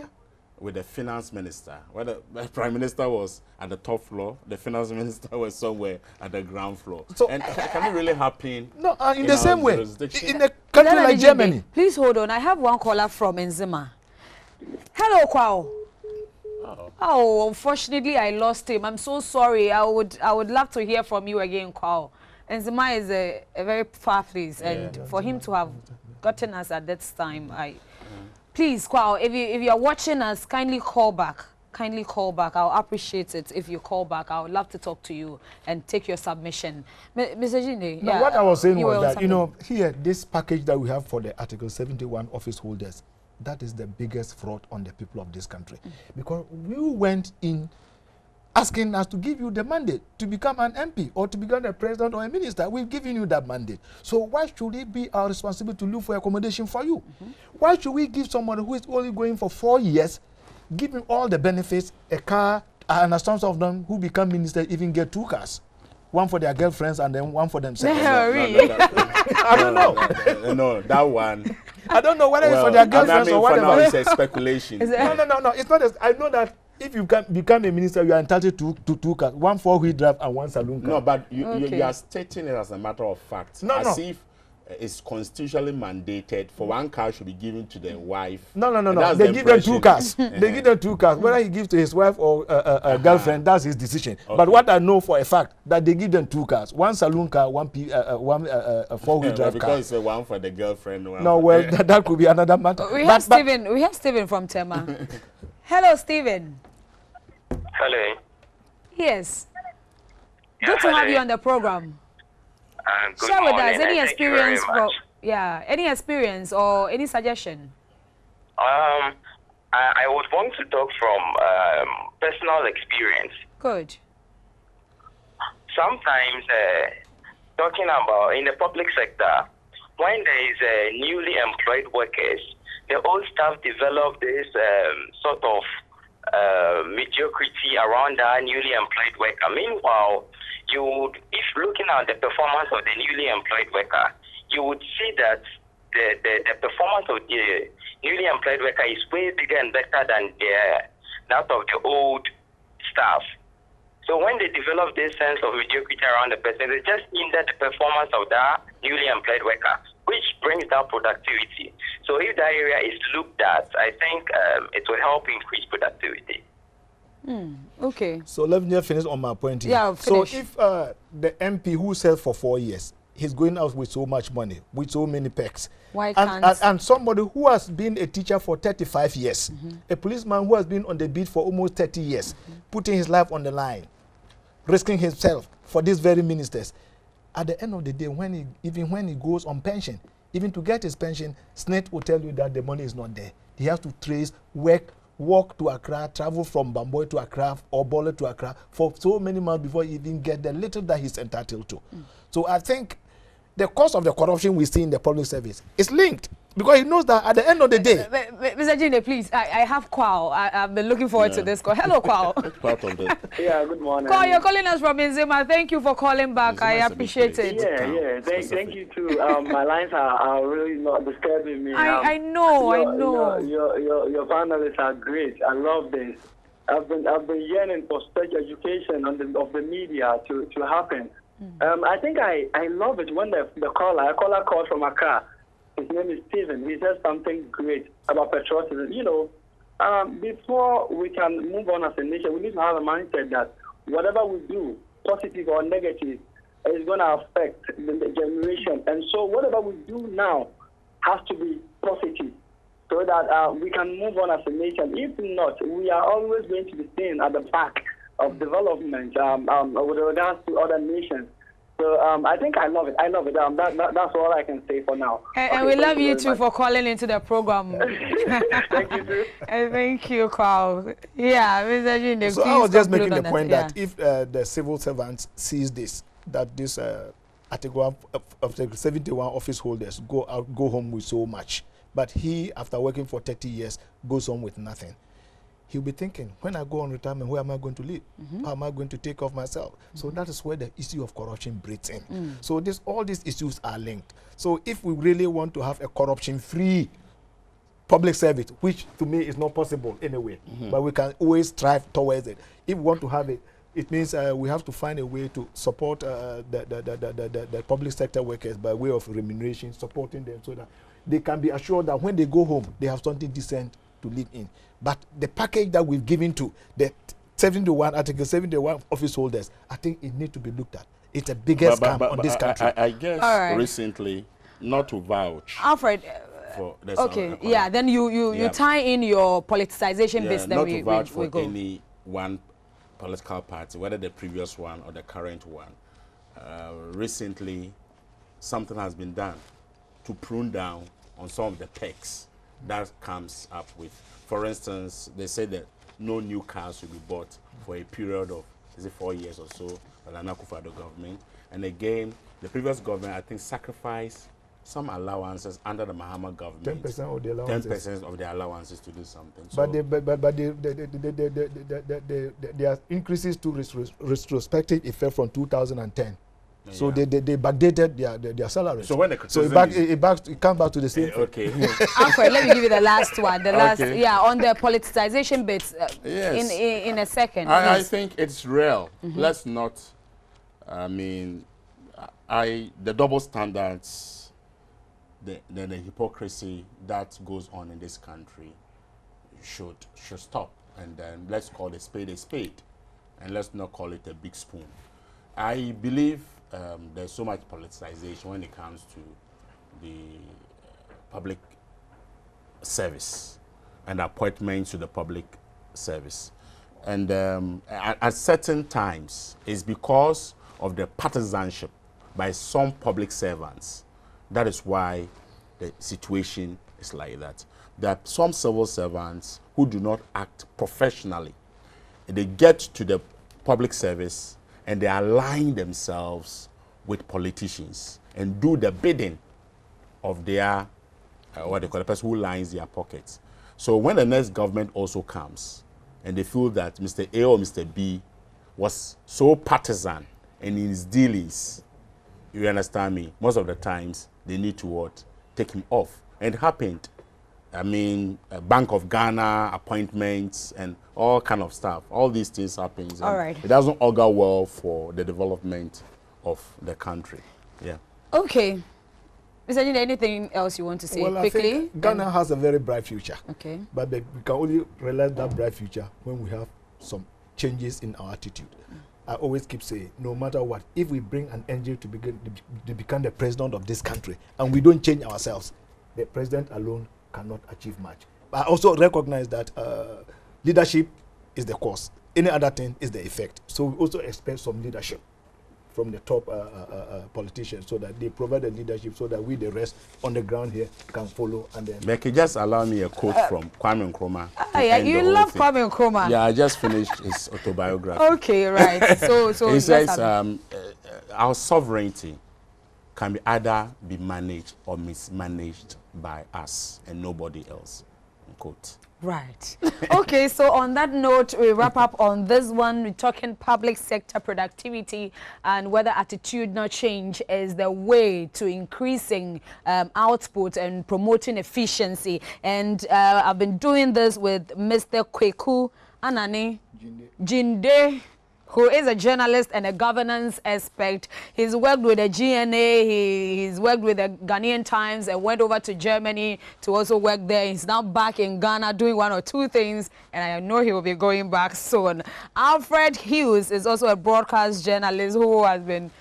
Speaker 3: with the finance minister. Where the Prime Minister was at the top floor, the finance minister was somewhere at the ground floor. So and can it really happen?
Speaker 2: No, in the same way, in a country like Germany.
Speaker 1: Please hold on. I have one caller from Nzima. Hello, Kwao. Oh, unfortunately, I lost him. I'm so sorry. I would love to hear from you again, Kwao. Nzima is a very far place, and for him to have gotten us at that time, please, Kwao, if you're watching us, kindly call back. Kindly call back. I'll appreciate it if you call back. I would love to talk to you and take your submission. Mr. Gyinde,
Speaker 2: what I was saying was that, you know, here, this package that we have for the Article 71 office holders, that is the biggest fraud on the people of this country. Because we went in asking us to give you the mandate to become an MP or to become a president or a minister. We've given you that mandate. So why should it be our responsibility to look for accommodation for you? Why should we give someone who is only going for 4 years give him all the benefits, a car, and some of them who become ministers even get 2 cars. One for their girlfriends and then one for themselves.
Speaker 3: I don't know. No, that one.
Speaker 2: I don't know whether it's for their girlfriends or whatever.
Speaker 3: For now, it's a speculation.
Speaker 2: No. It's not. I know that if you can become a minister, you are entitled to 2 cars, 1 4-wheel drive and 1 saloon car.
Speaker 3: No, but you are stating it as a matter of fact.
Speaker 2: No.
Speaker 3: If it's constitutionally mandated for 1 car should be given to the wife.
Speaker 2: No. They give them 2 cars. They give them 2 cars. Whether he gives to his wife or a girlfriend, that's his decision. Okay. But what I know for a fact that they give them 2 cars, 1 saloon car, 1 4-wheel drive car.
Speaker 3: Because it's 1 for the girlfriend.
Speaker 2: That could be another matter.
Speaker 1: We have Stephen from Tema. Hello, Stephen.
Speaker 16: Hello.
Speaker 1: Yes. Good to have you on the program. Share with us any experience any experience or any suggestion.
Speaker 16: I would want to talk from personal experience.
Speaker 1: Good.
Speaker 16: Sometimes talking about in the public sector, when there is newly employed workers, the old staff develop this sort of mediocrity around that newly employed worker. Meanwhile, if looking at the performance of the newly employed worker, you would see that the performance of the newly employed worker is way bigger and better than that of the old staff. So when they develop this sense of mediocrity around the person, they just hinder the performance of that newly employed worker, which brings down productivity. So if that area is looked at, I think it will help increase productivity.
Speaker 1: Okay.
Speaker 2: So let me just finish on my point here.
Speaker 1: Yeah,
Speaker 2: so if the MP who served for 4 years, he's going out with so much money, with so many perks.
Speaker 1: Why can't?
Speaker 2: And somebody who has been a teacher for 35 years, a policeman who has been on the beat for almost 30 years, putting his life on the line, risking himself for these very ministers. At the end of the day, even when he goes on pension, even to get his pension, SNET will tell you that the money is not there. He has to trace, walk to Accra, travel from Bamboy to Accra or Bole to Accra for so many months before he even get the little that he's entitled to. So I think the cost of the corruption we see in the public service is linked, because he knows that at the end of the day.
Speaker 1: Mr. Gyinde, please, I have Kwao. I've been looking forward to this call. Hello, Kwao.
Speaker 13: Yeah, good morning.
Speaker 1: Kwao, you're calling us from Nzema. Thank you for calling back.
Speaker 3: Nzema,
Speaker 1: I appreciate it.
Speaker 13: Yeah. Thank you too. My lines are really not disturbing me.
Speaker 1: I know.
Speaker 13: Your panelists are great. I love this. I've been yearning for such education of the media to happen. I think I love it when the caller called from Accra. His name is Stephen. He said something great about patriotism. Before we can move on as a nation, we need to have a mindset that whatever we do, positive or negative, is going to affect the generation. And so whatever we do now has to be positive so that we can move on as a nation. If not, we are always going to be seen at the back of development with regards to other nations. So I think I love it. That's all I can say for now.
Speaker 1: And we love you too for calling into the program.
Speaker 13: Thank you too.
Speaker 1: Thank you, Kwao. Yeah, Mr. Gyinde.
Speaker 2: So I was just making the point that if the civil servants sees this, that this Article of the 71 office holders go home with so much, but he, after working for 30 years, goes home with nothing. He'll be thinking, when I go on retirement, where am I going to live? How am I going to take off myself? So that is where the issue of corruption breaks in. So all these issues are linked. So if we really want to have a corruption-free public service, which to me is not possible anyway, but we can always strive towards it. If we want to have it, it means we have to find a way to support the public sector workers by way of remuneration, supporting them so that they can be assured that when they go home, they have something decent to live in. But the package that we've given to the Article 71 office holders, I think it needs to be looked at. It's a biggest scam on this country.
Speaker 3: I guess recently, not to vouch.
Speaker 1: Alfred, then you tie in your politicization bit.
Speaker 3: Not to vouch for any one political party, whether the previous one or the current one. Recently, something has been done to prune down on some of the perks that comes up with. For instance, they say that no new cars will be bought for a period of 4 years or so by the Nana Akufo-Addo government. And again, the previous government, I think, sacrificed some allowances under the Mahama government.
Speaker 2: 10% of the allowances.
Speaker 3: 10% of the allowances to do something. So
Speaker 2: But there are increases to retrospective effect from 2010. So they backdated their salaries.
Speaker 3: So when the
Speaker 2: it comes back to the same.
Speaker 3: Okay.
Speaker 1: Alfred, let me give you the last one. The last,
Speaker 3: Okay.
Speaker 1: yeah, on the politicization bits.
Speaker 3: Yes.
Speaker 1: In a second.
Speaker 3: I
Speaker 1: Yes.
Speaker 3: think it's real. Let's not. I mean, the double standards, the hypocrisy that goes on in this country should stop. And then let's call a spade, and let's not call it a big spoon. I believe there's so much politicization when it comes to the public service and appointments to the public service. And at certain times, it's because of the partisanship by some public servants. That is why the situation is like that. There are some civil servants who do not act professionally. They get to the public service and they align themselves with politicians and do the bidding of their, what they call the person who lines their pockets. So when the next government also comes and they feel that Mr. A or Mr. B was so partisan in his dealings, you understand me, most of the times they need to take him off. And it happened. I mean, Bank of Ghana appointments and all kind of stuff. All these things happen.
Speaker 1: All right.
Speaker 3: It doesn't augur well for the development of the country. Yeah.
Speaker 1: Okay. Mr. Gyinde, anything else you want to say quickly?
Speaker 2: I think Ghana has a very bright future.
Speaker 1: Okay.
Speaker 2: But we can only realize that bright future when we have some changes in our attitude. I always keep saying, no matter what, if we bring an angel to become the president of this country and we don't change ourselves, the president alone cannot achieve much. But I also recognize that leadership is the cause. Any other thing is the effect. So we also expect some leadership from the top politicians so that they provide the leadership so that we, the rest on the ground here, can follow. And then
Speaker 3: Becky, just allow me a quote from Kwame Nkrumah.
Speaker 1: Yeah, you love Kwame Nkrumah.
Speaker 3: Yeah, I just finished his autobiography.
Speaker 1: Okay, right. So
Speaker 3: he says our sovereignty can either be managed or mismanaged by us and nobody else. Quote.
Speaker 1: Right. Okay, so on that note, we wrap up on this one. We're talking public sector productivity and whether attitudinal change is the way to increasing output and promoting efficiency. And I've been doing this with Mr. Kwaku Anane-Gyinde, who is a journalist and a governance expert. He's worked with the GNA, he's worked with the Ghanaian Times and went over to Germany to also work there. He's now back in Ghana doing one or two things, and I know he will be going back soon. Alfred Hughes is also a broadcast journalist who has been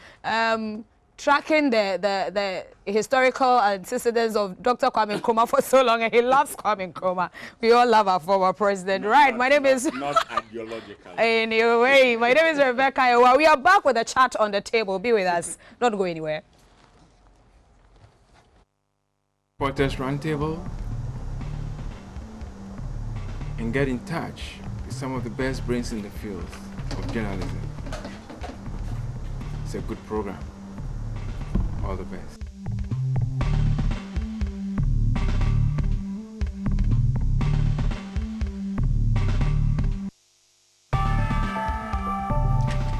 Speaker 1: tracking the historical antecedents of Dr. Kwame Nkrumah for so long, and he loves Kwame Nkrumah. We all love our former president, right? My name is...
Speaker 3: Not ideological.
Speaker 1: Anyway, my name is Rebecca Ewa. We are back with a chat on the table. Be with us. Don't go anywhere.
Speaker 5: Reporters Roundtable, and get in touch with some of the best brains in the field of journalism. It's a good program. All the best.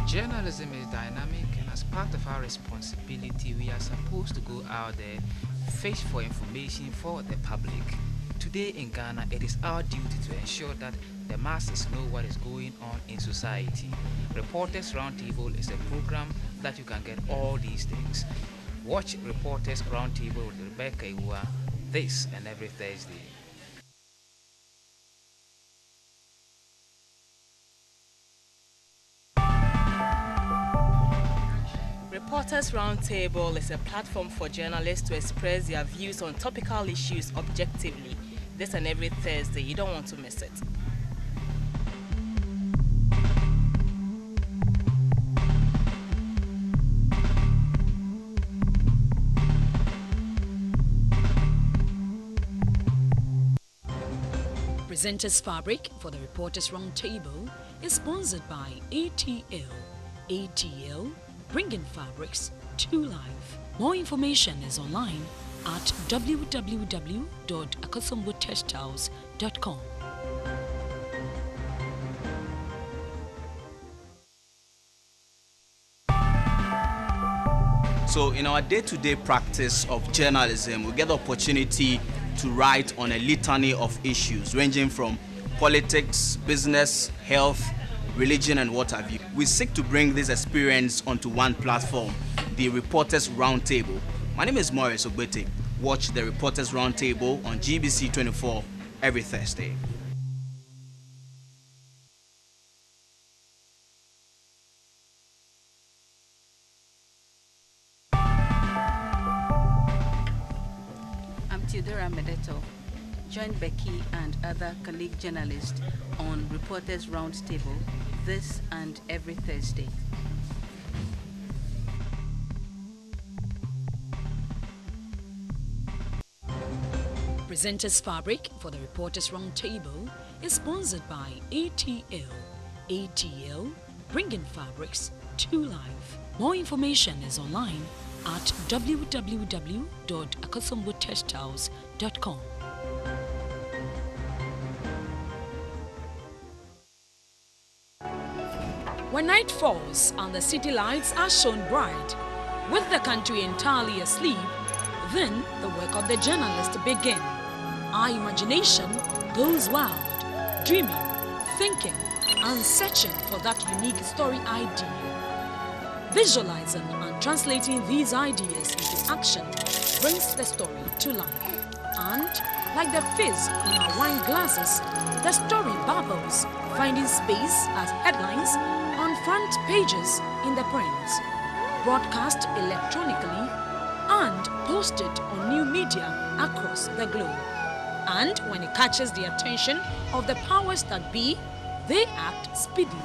Speaker 7: Journalism is dynamic, and as part of our responsibility, we are supposed to go out there, fish for information for the public. Today in Ghana, it is our duty to ensure that the masses know what is going on in society. Reporters Roundtable is a program that you can get all these things. Watch Reporters Roundtable with Rebecca Ewa this and every Thursday.
Speaker 8: Reporters Roundtable is a platform for journalists to express their views on topical issues objectively. This and every Thursday. You don't want to miss it.
Speaker 6: Presenters Fabric for the Reporters Roundtable is sponsored by ATL. ATL, bringing fabrics to life. More information is online at www.akosombo-textiles.com.
Speaker 17: So in our day-to-day practice of journalism, we get the opportunity to write on a litany of issues ranging from politics, business, health, religion, and what have you. We seek to bring this experience onto one platform, the Reporters Roundtable. My name is Morris Ogbete. Watch the Reporters Roundtable on GBC24 every Thursday.
Speaker 18: Join Becky and other colleague journalists on Reporters Roundtable this and every Thursday.
Speaker 6: Presenters Fabric for the Reporters Roundtable is sponsored by ATL. ATL, bringing fabrics to life. More information is online at www.akosombo-textiles.com. When night falls and the city lights are shown bright, with the country entirely asleep, then the work of the journalist begins. Our imagination goes wild, dreaming, thinking, and searching for that unique story idea. Visualizing and translating these ideas into action brings the story to life. And, like the fizz in our wine glasses, the story bubbles, finding space as headlines on front pages in the print, broadcast electronically, and posted on new media across the globe. And when it catches the attention of the powers that be, they act speedily.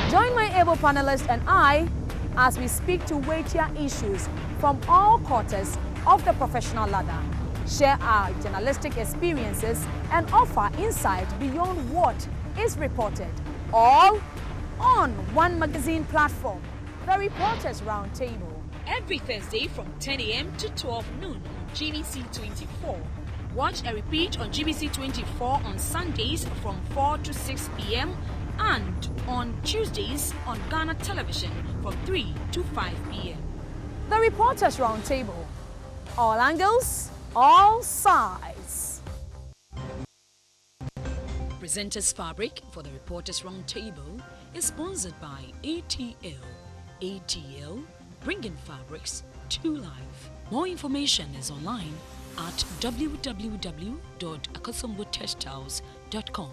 Speaker 6: Join my able panelists and I as we speak to weightier issues from all quarters of the professional ladder, share our journalistic experiences, and offer insight beyond what is reported, all on one magazine platform, the Reporters Roundtable. Every Thursday from 10 a.m. to 12 noon on GBC24. Watch a repeat on GBC24 on Sundays from 4 to 6 p.m. and on Tuesdays on Ghana Television from 3 to 5 p.m. The Reporters Roundtable. All angles, all sides. Presenters Fabric for the Reporters Roundtable is sponsored by ATL. ATL, bringing fabrics to life. More information is online at www.akosombo-textiles.com.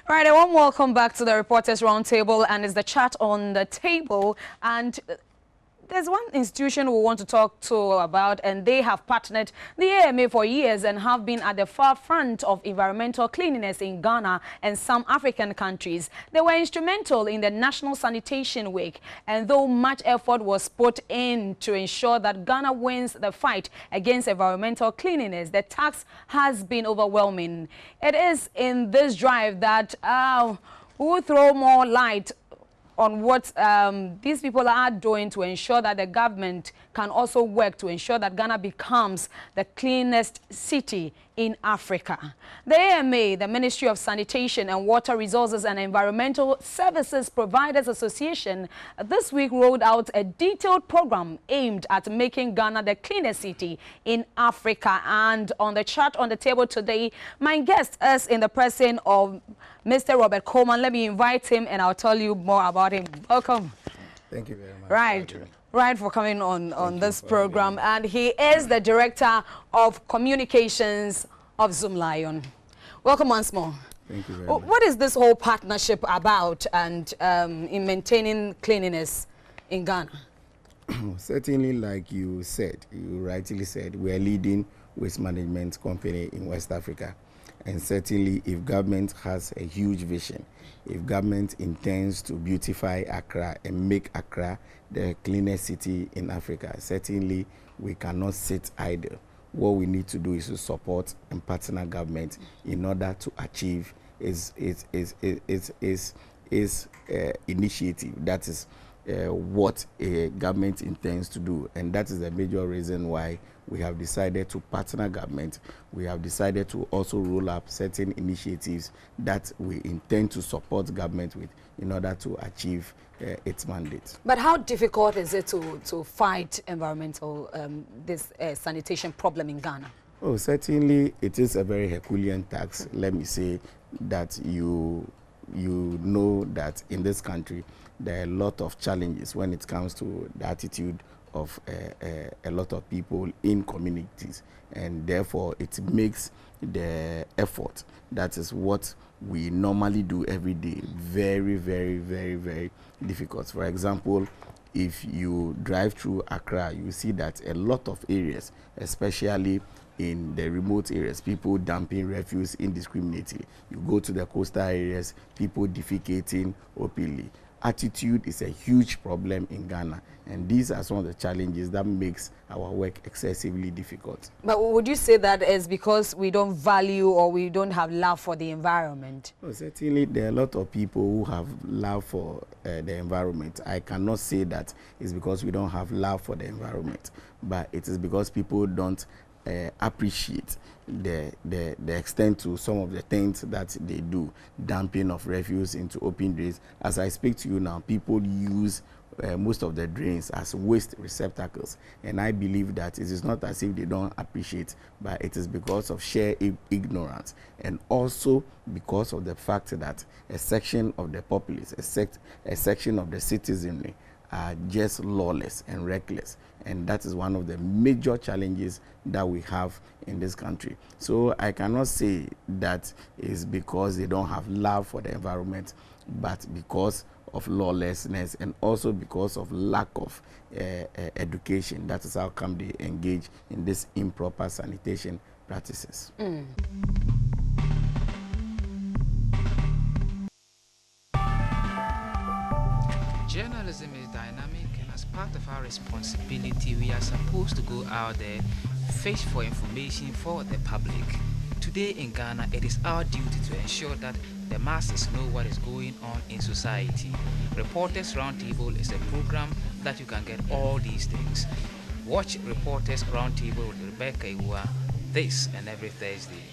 Speaker 6: Right, a warm welcome back to the Reporters Roundtable, and it's the chat on the table. And there's one institution we want to talk to about, and they have partnered the AMA for years and have been at the forefront of environmental cleanliness in Ghana and some African countries. They were instrumental in the National Sanitation Week, and though much effort was put in to ensure that Ghana wins the fight against environmental cleanliness, the task has been overwhelming. It is in this drive that we will throw more light on what these people are doing to ensure that the government can also work to ensure that Ghana becomes the cleanest city in Africa. The AMA, the Ministry of Sanitation and Water Resources and Environmental Services Providers Association, this week rolled out a detailed program aimed at making Ghana the cleanest city in Africa. And on the chat on the table today, my guest is in the person of Mr. Robert Coleman. Let me invite him and I'll tell you more about him. Welcome.
Speaker 19: Thank you very much.
Speaker 6: Right for coming on this program. And he is the Director of Communications of Zoom Lion. Welcome once more.
Speaker 19: Thank you very much.
Speaker 6: What is this whole partnership about and in maintaining cleanliness in Ghana?
Speaker 19: Certainly, like you rightly said, we are leading waste management company in West Africa. And certainly, if government has a huge vision, if government intends to beautify Accra and make Accra the cleanest city in Africa, certainly we cannot sit idle. What we need to do is to support and partner government in order to achieve its initiative. That is what a government intends to do, and that is the major reason why we have decided to partner government. We have decided to also roll up certain initiatives that we intend to support government with in order to achieve its mandate.
Speaker 1: But how difficult is it to fight environmental this sanitation problem in Ghana?
Speaker 19: Oh, certainly it is a very Herculean task. Let me say that you know that in this country there are a lot of challenges when it comes to the attitude of a lot of people in communities, and therefore it makes the effort, that is what we normally do every day, very, very, very, very difficult. For example, if you drive through Accra, you see that a lot of areas, especially in the remote areas, people dumping refuse indiscriminately. You go to the coastal areas, people defecating openly. Attitude is a huge problem in Ghana, and these are some of the challenges that makes our work excessively difficult. But
Speaker 1: would you say that is because we don't value or we don't have love for the environment?
Speaker 19: Well, certainly there are a lot of people who have love for the environment. I cannot say that it's because we don't have love for the environment, but it is because people don't appreciate the extent to some of the things that they do, dumping of refuse into open drains. As I speak to you now, people use most of the drains as waste receptacles, and I believe that it is not as if they don't appreciate, but it is because of sheer ignorance, and also because of the fact that a section of the populace, a section of the citizenry are just lawless and reckless, and that is one of the major challenges that we have in this country. So I cannot say that it's because they don't have love for the environment, but because of lawlessness and also because of lack of education. That is how come they engage in this improper sanitation practices.
Speaker 7: Journalism is dynamic, and as part of our responsibility, we are supposed to go out there, fish for information for the public. Today in Ghana, it is our duty to ensure that the masses know what is going on in society. Reporters Roundtable is a program that you can get all these things. Watch Reporters Roundtable with Rebecca Iwa this and every Thursday.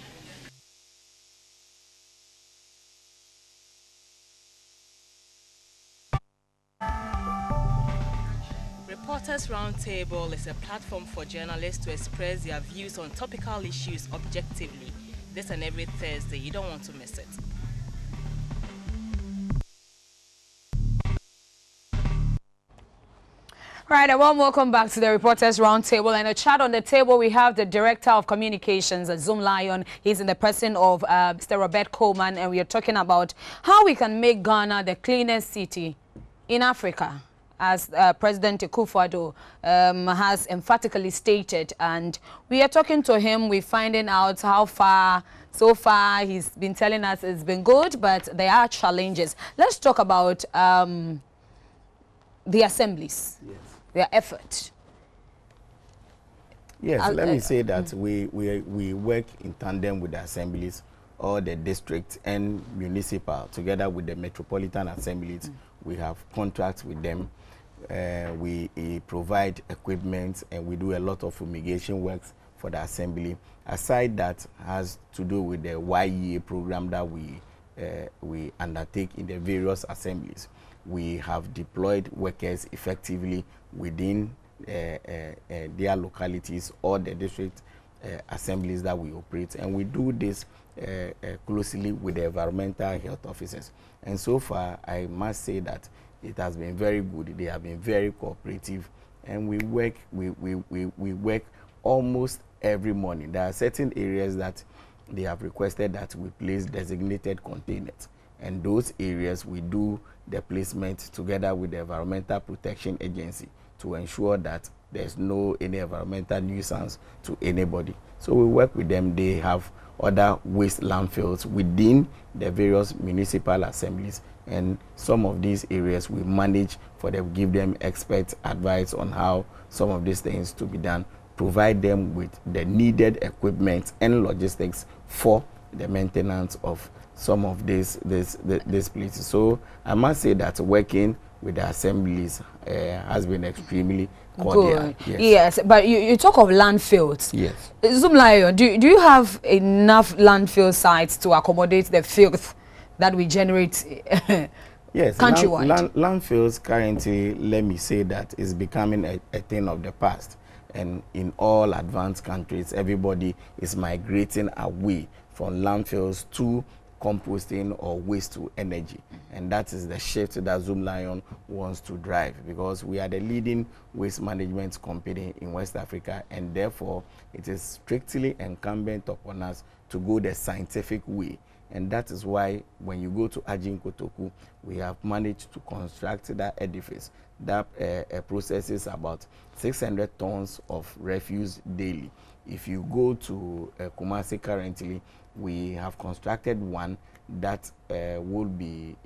Speaker 8: Reporters Roundtable is a platform for journalists to express their views on topical issues objectively. This and every Thursday. You don't want to miss it.
Speaker 1: Right, and welcome back to the Reporters Roundtable. And a chat on the table, we have the Director of Communications at Zoom Lion. He's in the person of Mr. Robert Coleman, and we are talking about how we can make Ghana the cleanest city in Africa, as President Akufo-Addo has emphatically stated. And we are talking to him, we're finding out how far, so far he's been telling us it's been good, but there are challenges. Let's talk about the assemblies, yes, their effort.
Speaker 19: Yes, let me say that we work in tandem with the assemblies, or the district and municipal, together with the metropolitan assemblies. We have contracts with them. We provide equipment, and we do a lot of fumigation works for the assembly. Aside that has to do with the YEA program that we undertake in the various assemblies. We have deployed workers effectively within their localities or the district assemblies that we operate, and we do this closely with the environmental health officers. And so far, I must say that it has been very good. They have been very cooperative, and we work almost every morning. There are certain areas that they have requested that we place designated containers, and those areas we do the placement together with the Environmental Protection Agency to ensure that there's no any environmental nuisance to anybody. So we work with them. They have other waste landfills within the various municipal assemblies, and some of these areas we manage for them, give them expert advice on how some of these things to be done, provide them with the needed equipment and logistics for the maintenance of some of these places. So I must say that working with the assemblies has been extremely cordial.
Speaker 1: Good. Yes, but you talk of landfills.
Speaker 19: Yes.
Speaker 1: Zoomlion, do you have enough landfill sites to accommodate the filth that we generate
Speaker 19: yes,
Speaker 1: countrywide?
Speaker 19: Landfills currently, let me say that, is becoming a thing of the past. And in all advanced countries, everybody is migrating away from landfills to composting or waste to energy. And that is the shift that Zoomlion wants to drive, because we are the leading waste management company in West Africa, and therefore it is strictly incumbent upon us to go the scientific way. And that is why when you go to Ajin Kotoku, we have managed to construct that edifice that processes about 600 tons of refuse daily. If you go to Kumasi currently, we have constructed one that will be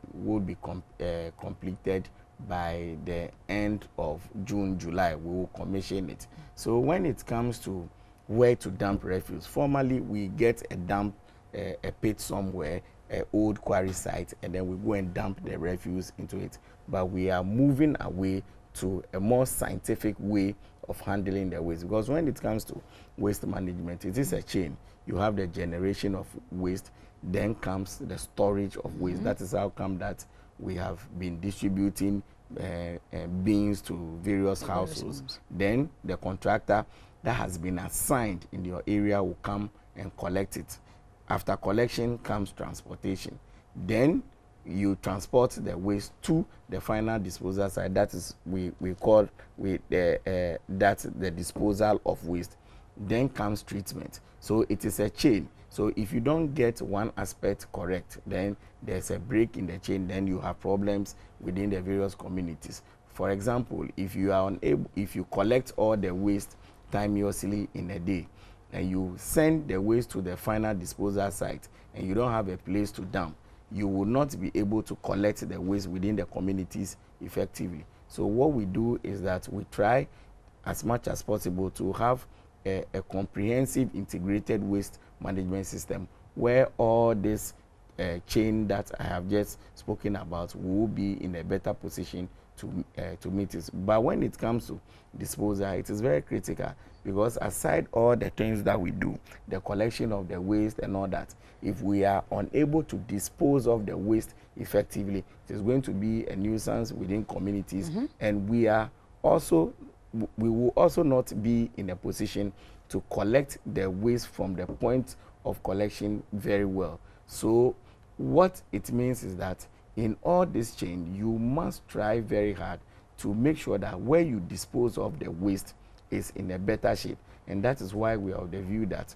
Speaker 19: completed by the end of June, July. We will commission it. So when it comes to where to dump refuse, formally we get a pit somewhere, an old quarry site, and then we go and dump the refuse into it. But we are moving away to a more scientific way of handling the waste, because when it comes to waste management, it is a chain. You have the generation of waste, then comes the storage of waste. That is how come that we have been distributing bins to various households. Then the contractor that has been assigned in your area will come and collect it. After collection comes transportation. Then you transport the waste to the final disposal site. That is we call that's the disposal of waste. Then comes treatment. So it is a chain. So if you don't get one aspect correct, then there's a break in the chain. Then you have problems within the various communities. For example, if you are unable, if you collect all the waste timeously in a day, and you send the waste to the final disposal site, and you don't have a place to dump, you will not be able to collect the waste within the communities effectively. So what we do is that we try as much as possible to have a comprehensive integrated waste management system where all this chain that I have just spoken about will be in a better position to meet it. But when it comes to disposal, it is very critical, because aside all the things that we do, the collection of the waste and all that, if we are unable to dispose of the waste effectively, it is going to be a nuisance within communities, and we will also not be in a position to collect the waste from the point of collection very well. So what it means is that in all this chain, you must try very hard to make sure that where you dispose of the waste is in a better shape. And that is why we are of the view that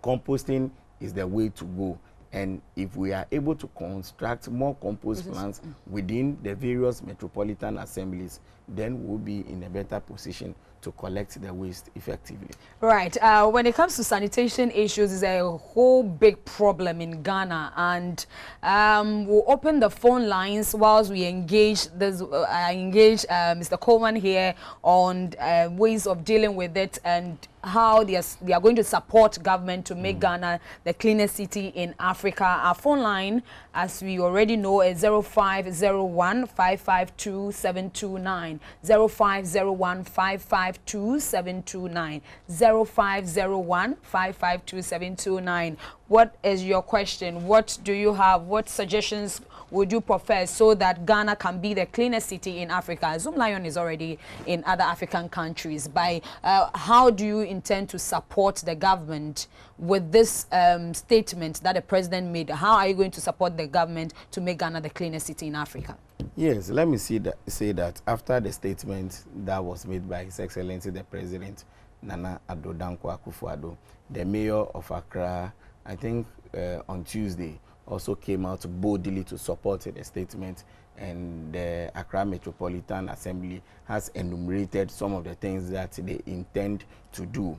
Speaker 19: composting is the way to go. And if we are able to construct more compost plants within the various metropolitan assemblies, then we'll be in a better position to collect the waste effectively.
Speaker 1: Right. When it comes to sanitation issues, it's a whole big problem in Ghana, and we'll open the phone lines whilst we engage this. Engage Mr. Coleman here on ways of dealing with it and how they are going to support government to make Ghana the cleanest city in Africa. Our phone line, as we already know, is 0501 552 729. 0501 552 729. 0501 552 729. What is your question? What do you have? What suggestions would you prefer so that Ghana can be the cleanest city in Africa? Zoomlion is already in other African countries. By how do you intend to support the government with this statement that the president made? How are you going to support the government to make Ghana the cleanest city in Africa?
Speaker 19: Yes, let me say that after the statement that was made by His Excellency the President Nana Addo Dankwa Akufo-Addo, the mayor of Accra, I think on Tuesday, also came out boldly to support the statement, and the Accra Metropolitan Assembly has enumerated some of the things that they intend to do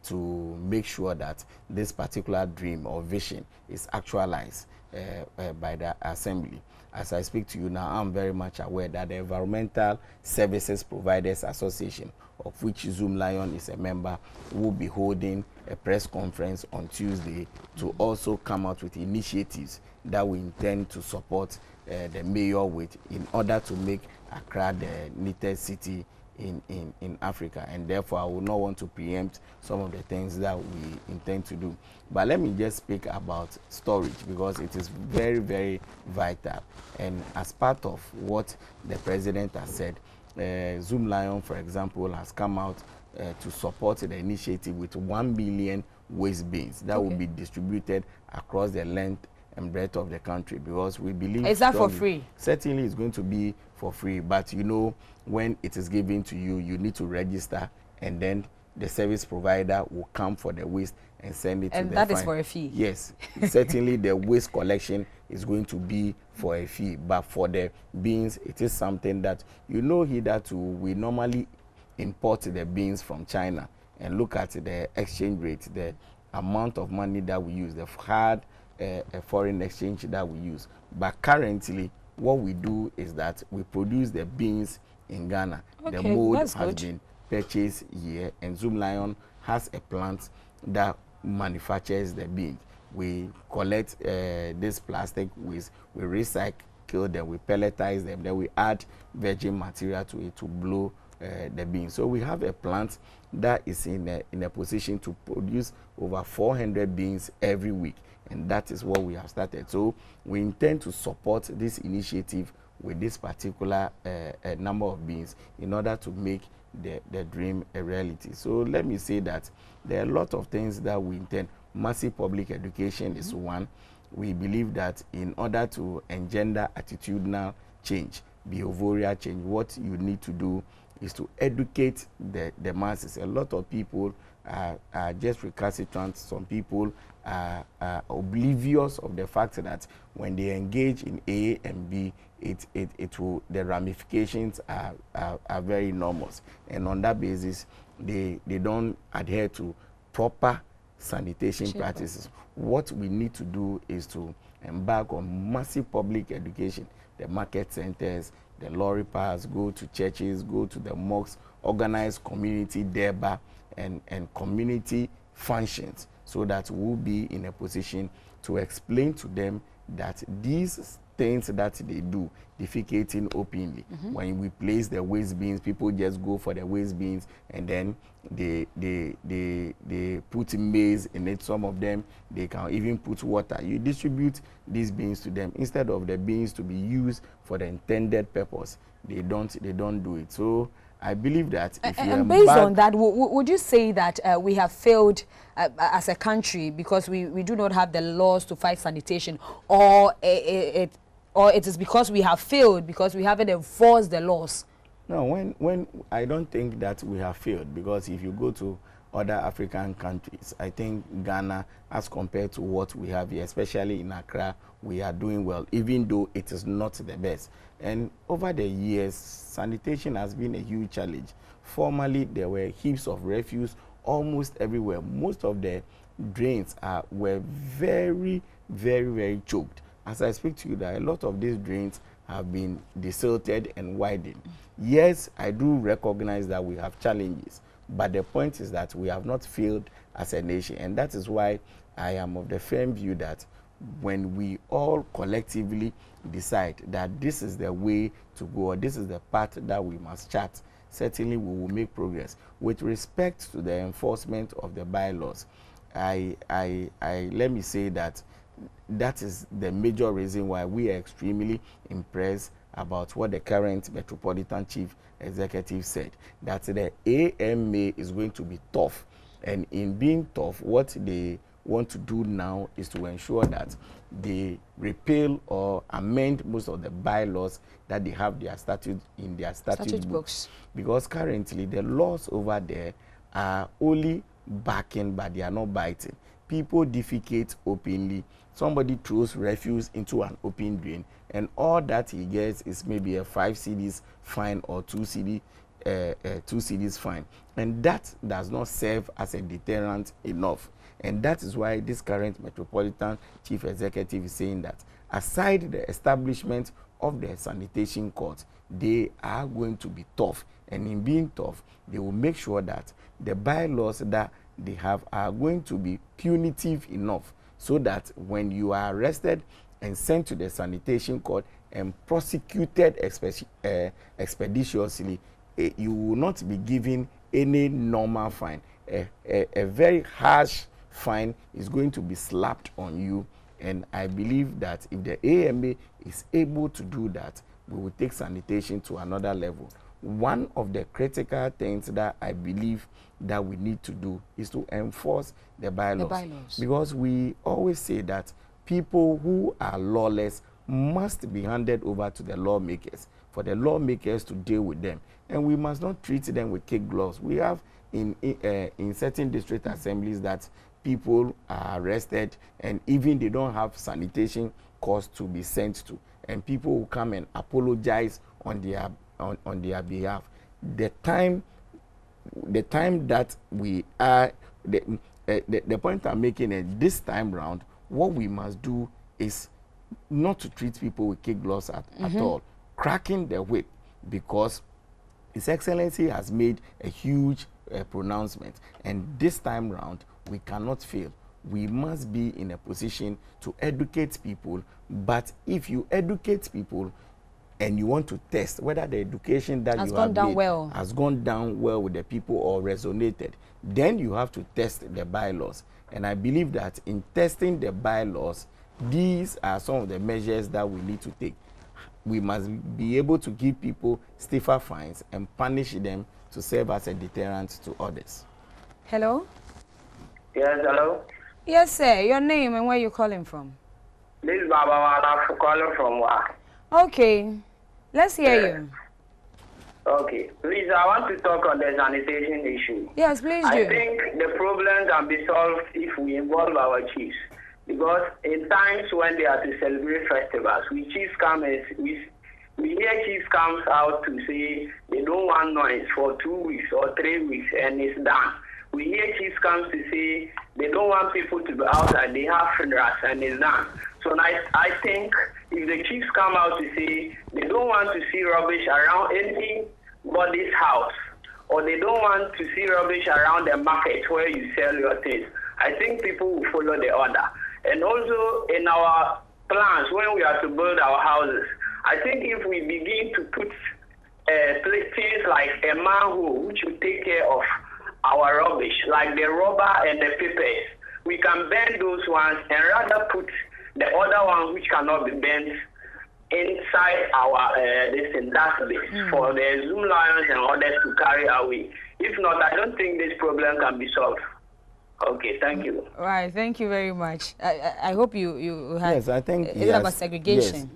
Speaker 19: to make sure that this particular dream or vision is actualized by the Assembly. As I speak to you now, I'm very much aware that the Environmental Services Providers Association, of which Zoom Lion is a member, will be holding a press conference on Tuesday to also come out with initiatives that we intend to support the mayor with in order to make Accra the neatest city in Africa. And therefore, I would not want to preempt some of the things that we intend to do. But let me just speak about storage, because it is very, very vital. And as part of what the president has said, Zoom Lion, for example, has come out to support the initiative with 1 billion waste bins that will be distributed across the length and breadth of the country, because we believe...
Speaker 1: Is that for free?
Speaker 19: Certainly it's going to be for free, but you know, when it is given to you, you need to register, and then the service provider will come for the waste and send it to the
Speaker 1: And that is for a fee?
Speaker 19: Yes. Certainly the waste collection is going to be for a fee, but for the bins, it is something that, you know, hitherto we normally import the beans from China, and look at the exchange rate, the amount of money that we use, the hard foreign exchange that we use. But currently, what we do is that we produce the beans in Ghana.
Speaker 1: Okay,
Speaker 19: the mold
Speaker 1: has
Speaker 19: been purchased here, and Zoom Lion has a plant that manufactures the beans. We collect this plastic waste, we recycle them, we pelletize them, then we add virgin material to it to blow the beans. So we have a plant that is in a position to produce over 400 beans every week, and that is what we have started. So we intend to support this initiative with this particular number of beans in order to make the dream a reality. So let me say that there are a lot of things that we intend. Massive public education is one. We believe that in order to engender attitudinal change, behavioral change, what you need to do is to educate the masses. A lot of people are just recalcitrant. Some people are oblivious of the fact that when they engage in A and B, the ramifications are very enormous. And on that basis, they don't adhere to proper sanitation practices. What we need to do is to embark on massive public education. The market centers, the lorry parks, go to churches, go to the mosques, organize community derby and community functions, so that we'll be in a position to explain to them that these things that they do, defecating openly, when we place the waste bins, people just go for the waste bins, and then they put maize in it. Some of them, they can even put water. You distribute these bins to them instead of the bins to be used for the intended purpose. They don't do it. So I believe that if you
Speaker 1: and based on that, would you say that we have failed as a country because we do not have the laws to fight sanitation, or it is because we have failed because we haven't enforced the laws?
Speaker 19: No, when I don't think that we have failed, because if you go to other African countries, I think Ghana, as compared to what we have here, especially in Accra, we are doing well, even though it is not the best. And over the years, sanitation has been a huge challenge. Formerly, there were heaps of refuse almost everywhere. Most of the drains were very, very, very choked. As I speak to you, that a lot of these drains have been desilted and widened. Yes, I do recognize that we have challenges, but the point is that we have not failed as a nation, and that is why I am of the firm view that when we all collectively decide that this is the way to go, or this is the path that we must chart, certainly we will make progress. With respect to the enforcement of the bylaws, let me say that that is the major reason why we are extremely impressed about what the current Metropolitan Chief Executive said, that the AMA is going to be tough. And in being tough, what they want to do now is to ensure that they repeal or amend most of the bylaws that they have their in their statute books. Because currently the laws over there are only backing, but they are not biting. people defecate openly. Somebody throws refuse into an open drain, and all that he gets is maybe a 5 cedis fine or 2 cedis fine, and that does not serve as a deterrent enough. And that is why this current Metropolitan Chief Executive is saying that aside the establishment of the sanitation court, they are going to be tough, and in being tough, they will make sure that the bylaws that they have are going to be punitive enough, so that when you are arrested and sent to the sanitation court and prosecuted expeditiously, you will not be given any normal fine. A very harsh fine is going to be slapped on you, and I believe that if the AMA is able to do that, we will take sanitation to another level. One of the critical things that I believe that we need to do is to enforce the bylaws. Because we always say that people who are lawless must be handed over to the lawmakers, for the lawmakers to deal with them. And we must not treat them with kid gloves. We have in certain district assemblies that people are arrested, and even they don't have sanitation costs to be sent to, and people will come and apologize on their behalf. The time that we are, the point I'm making is this time round, what we must do is not to treat people with kid gloves at all, cracking the whip, because His Excellency has made a huge pronouncement, and this time round we cannot fail. We must be in a position to educate people, but if you educate people and you want to test whether the education that you have made has gone down well with the people or resonated, then you have to test the bylaws. And I believe that in testing the bylaws, these are some of the measures that we need to take. We must be able to give people stiffer fines and punish them to serve as a deterrent to others.
Speaker 1: Hello?
Speaker 20: Yes, hello?
Speaker 1: Yes, sir. Your name and where you calling from?
Speaker 20: This is Baba Wala calling from Wa.
Speaker 1: Okay. Let's hear you.
Speaker 20: Okay. Please, I want to talk on the sanitation issue.
Speaker 1: Yes, please do.
Speaker 20: I think the problem can be solved if we involve our chiefs. Because in times when they are to celebrate festivals, we chiefs come and we hear chiefs comes out to say they don't want noise for 2 weeks or 3 weeks and it's done. We hear chiefs come to say they don't want people to be outside, they have funerals and it's done. So I think if the chiefs come out to say they don't want to see rubbish around anybody's house, or they don't want to see rubbish around the market where you sell your things, I think people will follow the order. And also in our plans, when we are to build our houses, I think if we begin to put things like a manhole which will take care of our rubbish, like the rubber and the papers, we can bend those ones and rather put the other ones which cannot be bent inside our dustbins for the Zoom lions and others to carry away. If not, I don't think this problem can be solved. Okay, thank you.
Speaker 1: All right, thank you very much. I hope you have.
Speaker 19: Yes, I think
Speaker 1: it's about segregation.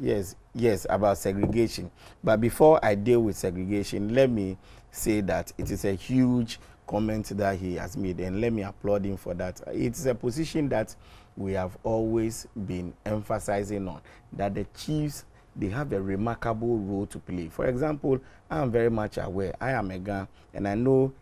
Speaker 19: Yes, about segregation. But before I deal with segregation, let me say that it is a huge comment that he has made, and let me applaud him for that. It's a position that we have always been emphasizing on, that the chiefs, they have a remarkable role to play. For example, I am very much aware, I am a Ghan, and I know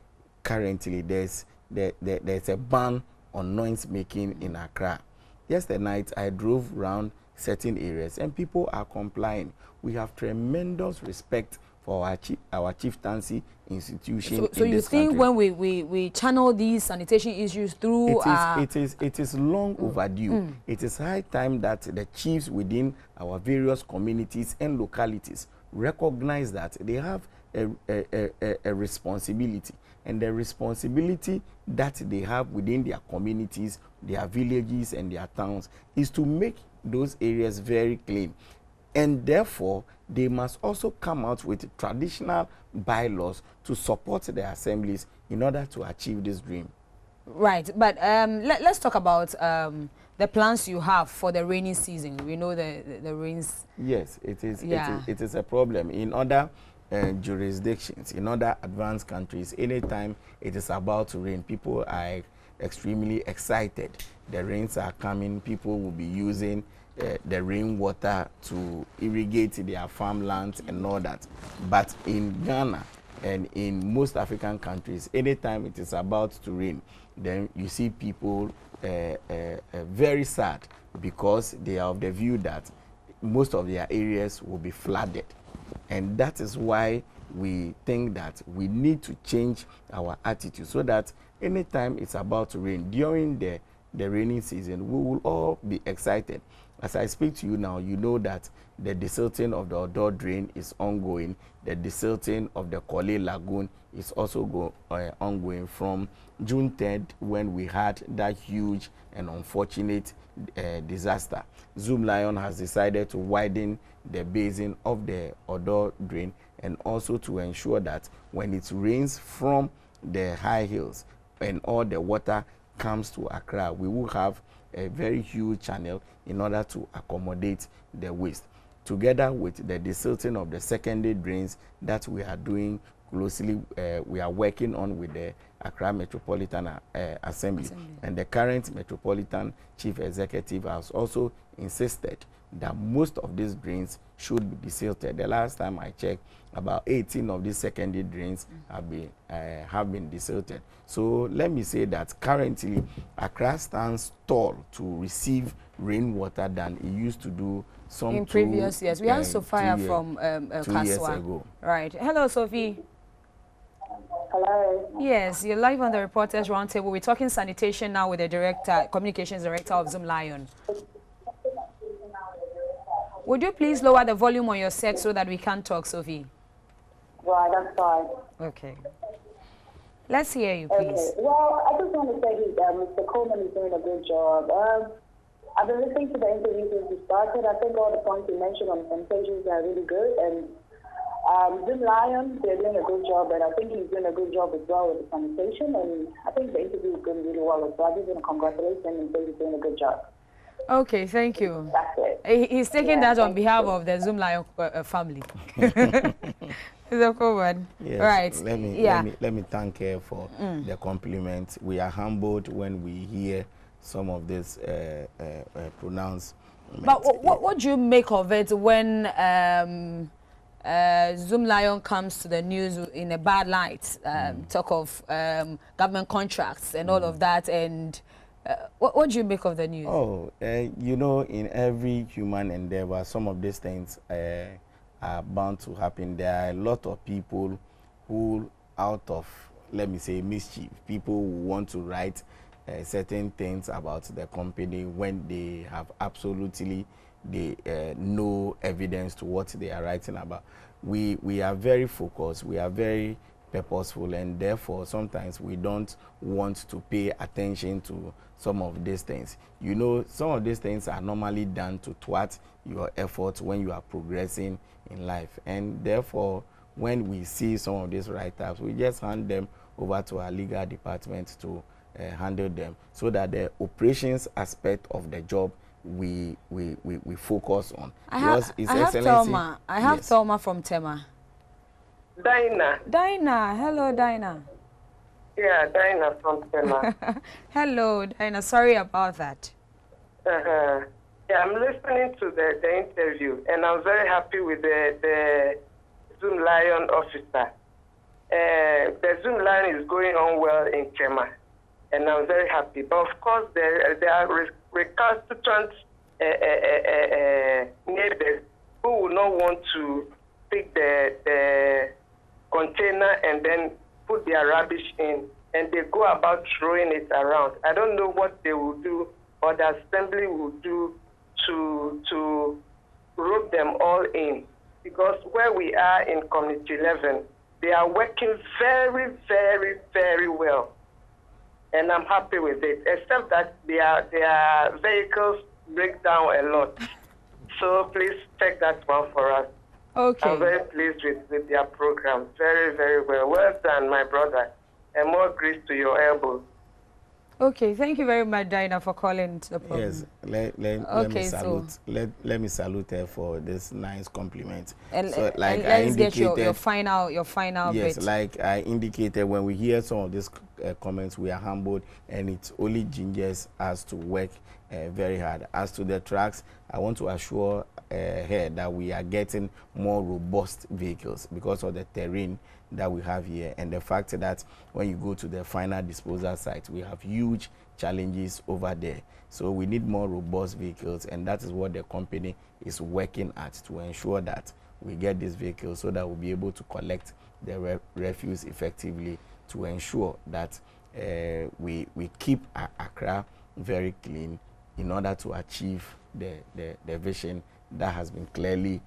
Speaker 19: currently there's a ban on noise making in Accra. Yesterday night, I drove around certain areas and people are complying. We have tremendous respect for our chieftaincy institution.
Speaker 1: So you think when we channel these sanitation issues through
Speaker 19: it is long overdue. It is high time that the chiefs within our various communities and localities recognize that they have a responsibility, and the responsibility that they have within their communities, their villages and their towns is to make those areas very clean. And therefore, they must also come out with traditional bylaws to support the assemblies in order to achieve this dream.
Speaker 1: Right, but let's talk about the plans you have for the rainy season. We know the rains.
Speaker 19: Yes, it is a problem. In other jurisdictions, in other advanced countries, anytime it is about to rain, people are extremely excited. The rains are coming. People will be using the rainwater to irrigate their farmlands and all that. But in Ghana and in most African countries, anytime it is about to rain, then you see people very sad because they are of the view that most of their areas will be flooded. And that is why we think that we need to change our attitude so that anytime it's about to rain, during the rainy season, we will all be excited. As I speak to you now, you know that the desilting of the Odo drain is ongoing. The desilting of the Kole Lagoon is also ongoing from June 10th, when we had that huge and unfortunate disaster. Zoom Lion has decided to widen the basin of the Odo drain and also to ensure that when it rains from the high hills and all the water comes to Accra, we will have a very huge channel in order to accommodate the waste. Together with the desilting of the secondary drains that we are doing closely, we are working on with the Accra Metropolitan Assembly. And the current Metropolitan Chief Executive has also insisted that most of these drains should be desilted. The last time I checked, about 18 of these secondary drains have been desilted. So let me say that currently Accra stands tall to receive rainwater than it used to do some
Speaker 1: in previous years. We have Sophia from
Speaker 19: 2 years ago.
Speaker 1: Right. Hello, Sophie.
Speaker 21: Hello.
Speaker 1: Yes, you're live on the Reporters Roundtable. We're talking sanitation now with the director, communications director of Zoom Lion. Would you please lower the volume on your set so that we can talk, Sophie?
Speaker 21: Right, that's fine.
Speaker 1: Okay. Let's hear you, please.
Speaker 21: Okay. Well, I just want to say Mr. Coleman is doing a good job. I've been listening to the interview since we started. I think all the points you mentioned on sanitations are really good. And Zoom Lion, they're doing a good job, but I think he's doing a good job as well with the sanitation. And I think the interview is going really well as well. I just want to congratulate him and say he's doing a good job.
Speaker 1: Okay, thank you.
Speaker 21: That's it.
Speaker 1: He's taking that on behalf of the Zoom Lion family. It's a cool one.
Speaker 19: Yes,
Speaker 1: right.
Speaker 19: Let me thank her for the compliment. We are humbled when we hear some of this pronouncements.
Speaker 1: But what do you make of it when Zoom Lion comes to the news in a bad light? Talk of government contracts and all of that, and what do you make of the news?
Speaker 19: Oh, you know, in every human endeavor, some of these things are bound to happen. There are a lot of people who, out of, let me say, mischief, people who want to write certain things about the company when they have absolutely no evidence to what they are writing about. We are very focused, we are very purposeful, and therefore sometimes we don't want to pay attention to some of these things. You know, some of these things are normally done to thwart your efforts when you are progressing in life, and therefore when we see some of these write-ups, we just hand them over to our legal department to handle them, so that the operations aspect of the job we focus on.
Speaker 1: I have Thelma. I have Thelma from Tema. Dinah. Hello, Dinah.
Speaker 22: Yeah, Dinah from Tema.
Speaker 1: Hello, Dinah. Sorry about that.
Speaker 22: Yeah, I'm listening to the interview, and I'm very happy with the Zoom Lion officer. The Zoom Lion is going on well in Kema, and I'm very happy. But of course, there are recalcitrant neighbors who will not want to pick the container and then put their rubbish in, and they go about throwing it around. I don't know what they will do or the assembly will do to rope them all in, because where we are in Community 11, they are working very, very, very well, and I'm happy with it, except that their vehicles break down a lot. So please check that one for us.
Speaker 1: Okay.
Speaker 22: I'm very pleased with their program. Very, very well. Well done, my brother. And more grease to your elbows.
Speaker 1: Okay, thank you very much, Dinah, for calling to the program.
Speaker 19: Yes, let me salute her for this nice compliment.
Speaker 1: And,
Speaker 19: so, like
Speaker 1: and let's get your final
Speaker 19: yes,
Speaker 1: bit.
Speaker 19: like I indicated, when we hear some of these comments, we are humbled, and it only gingers us to work very hard. As to the trucks, I want to assure her that we are getting more robust vehicles because of the terrain that we have here, and the fact that when you go to the final disposal site, we have huge challenges over there. So we need more robust vehicles, and that is what the company is working at, to ensure that we get these vehicles so that we'll be able to collect the refuse effectively, to ensure that we keep Accra very clean in order to achieve the vision that has been clearly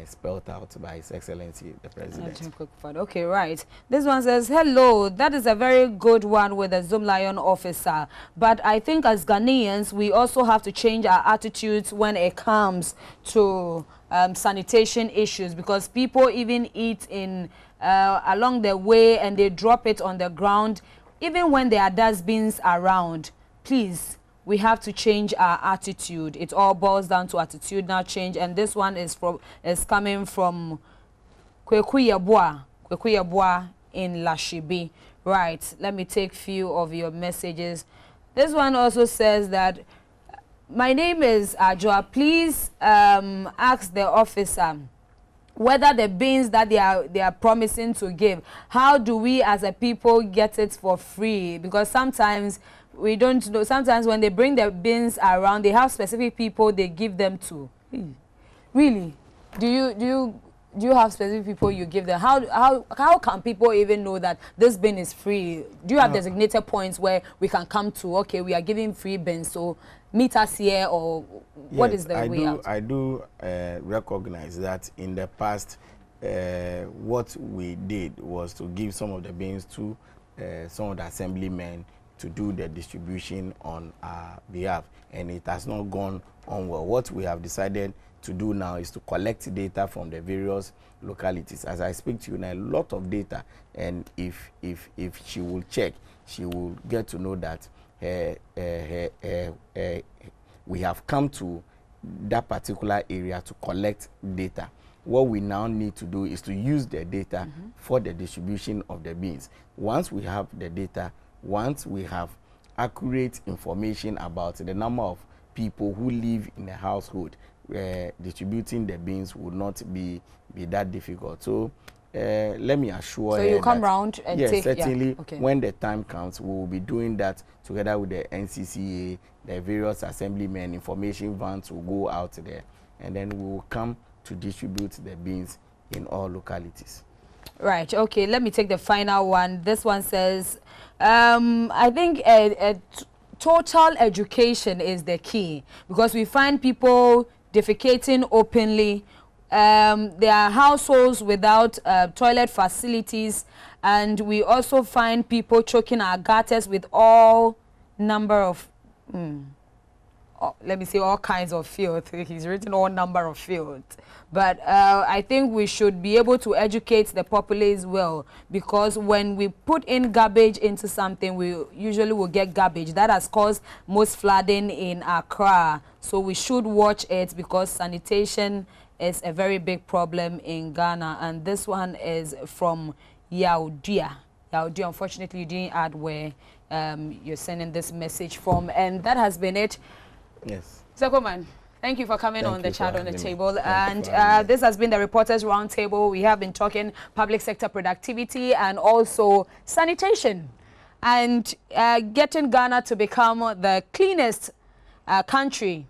Speaker 19: spelled out by His Excellency the President.
Speaker 1: Okay, right. This one says, hello, that is a very good one with the Zoom Lion officer. But I think as Ghanaians, we also have to change our attitudes when it comes to sanitation issues, because people even eat in along the way and they drop it on the ground, even when there are dustbins around. Please, we have to change our attitude. It all boils down to attitudinal change, and this one is coming from Kwaku Anane-Gyinde in Lashibi. Right, let me take few of your messages. This one also says that, my name is Ajoa. Please ask the officer whether the bins that they are promising to give, how do we as a people get it for free? Because sometimes we don't know. Sometimes when they bring the bins around, they have specific people they give them to. Really? Do you have specific people you give them? How can people even know that this bin is free? Do you have designated points where we can come to, okay, we are giving free bins, so meet us here, or what is the way out?
Speaker 19: I do recognize that in the past, what we did was to give some of the bins to some of the assemblymen to do the distribution on our behalf, and it has not gone on well. What we have decided to do now is to collect data from the various localities. As I speak to you now, a lot of data, and if she will check, she will get to know that we have come to that particular area to collect data. What we now need to do is to use the data for the distribution of the bins. Once we have the data, once we have accurate information about the number of people who live in a household, distributing the bins would not be that difficult. So let me assure
Speaker 1: you. So you come round and
Speaker 19: yes,
Speaker 1: take.
Speaker 19: certainly.
Speaker 1: Yeah. Okay.
Speaker 19: When the time comes, we will be doing that together with the NCCA, the various assemblymen. Information vans will go out there, and then we will come to distribute the bins in all localities.
Speaker 1: Right. Okay. Let me take the final one. This one says, I think total education is the key, because we find people defecating openly. There are households without toilet facilities, and we also find people choking our gutters with all number of let me say all kinds of filth. He's written all number of filth. But I think we should be able to educate the populace well, because when we put in garbage into something, we usually will get garbage. That has caused most flooding in Accra. So we should watch it, because sanitation is a very big problem in Ghana. And this one is from Yaudia. Yaudia, unfortunately, you didn't add where you're sending this message from. And that has been it.
Speaker 19: Yes.
Speaker 1: Zekoman, thank you for coming on the chat on the table. And this has been the Reporters Roundtable. We have been talking public sector productivity and also sanitation, and getting Ghana to become the cleanest country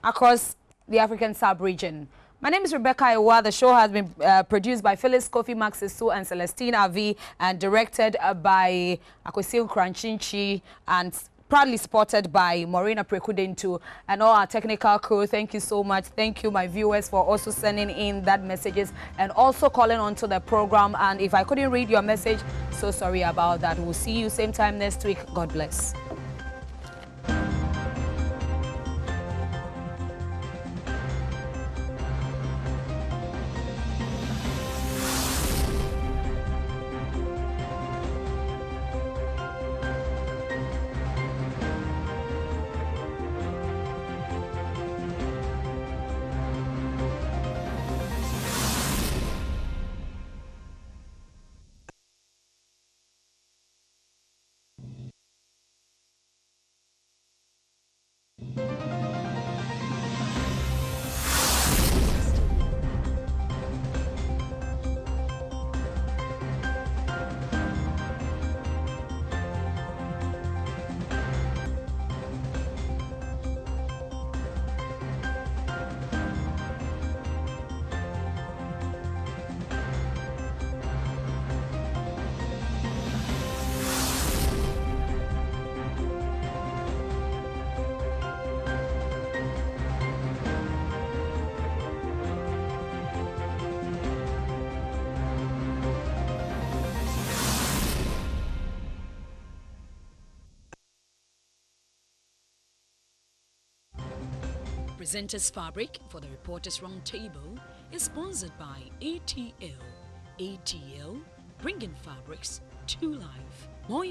Speaker 1: across the African sub-region. My name is Rebecca Iwa. The show has been produced by Phyllis Kofi Maxisu and Celestine Avi, and directed by Akwesi Kranchinchi, and proudly supported by Morena Prekudentu and all our technical crew. Thank you so much. Thank you, my viewers, for also sending in that messages and also calling onto the program. And if I couldn't read your message, so sorry about that. We'll see you same time next week. God bless.
Speaker 6: presenters Fabric for the Reporters Roundtable is sponsored by ATL. ATL, bringing fabrics to life. More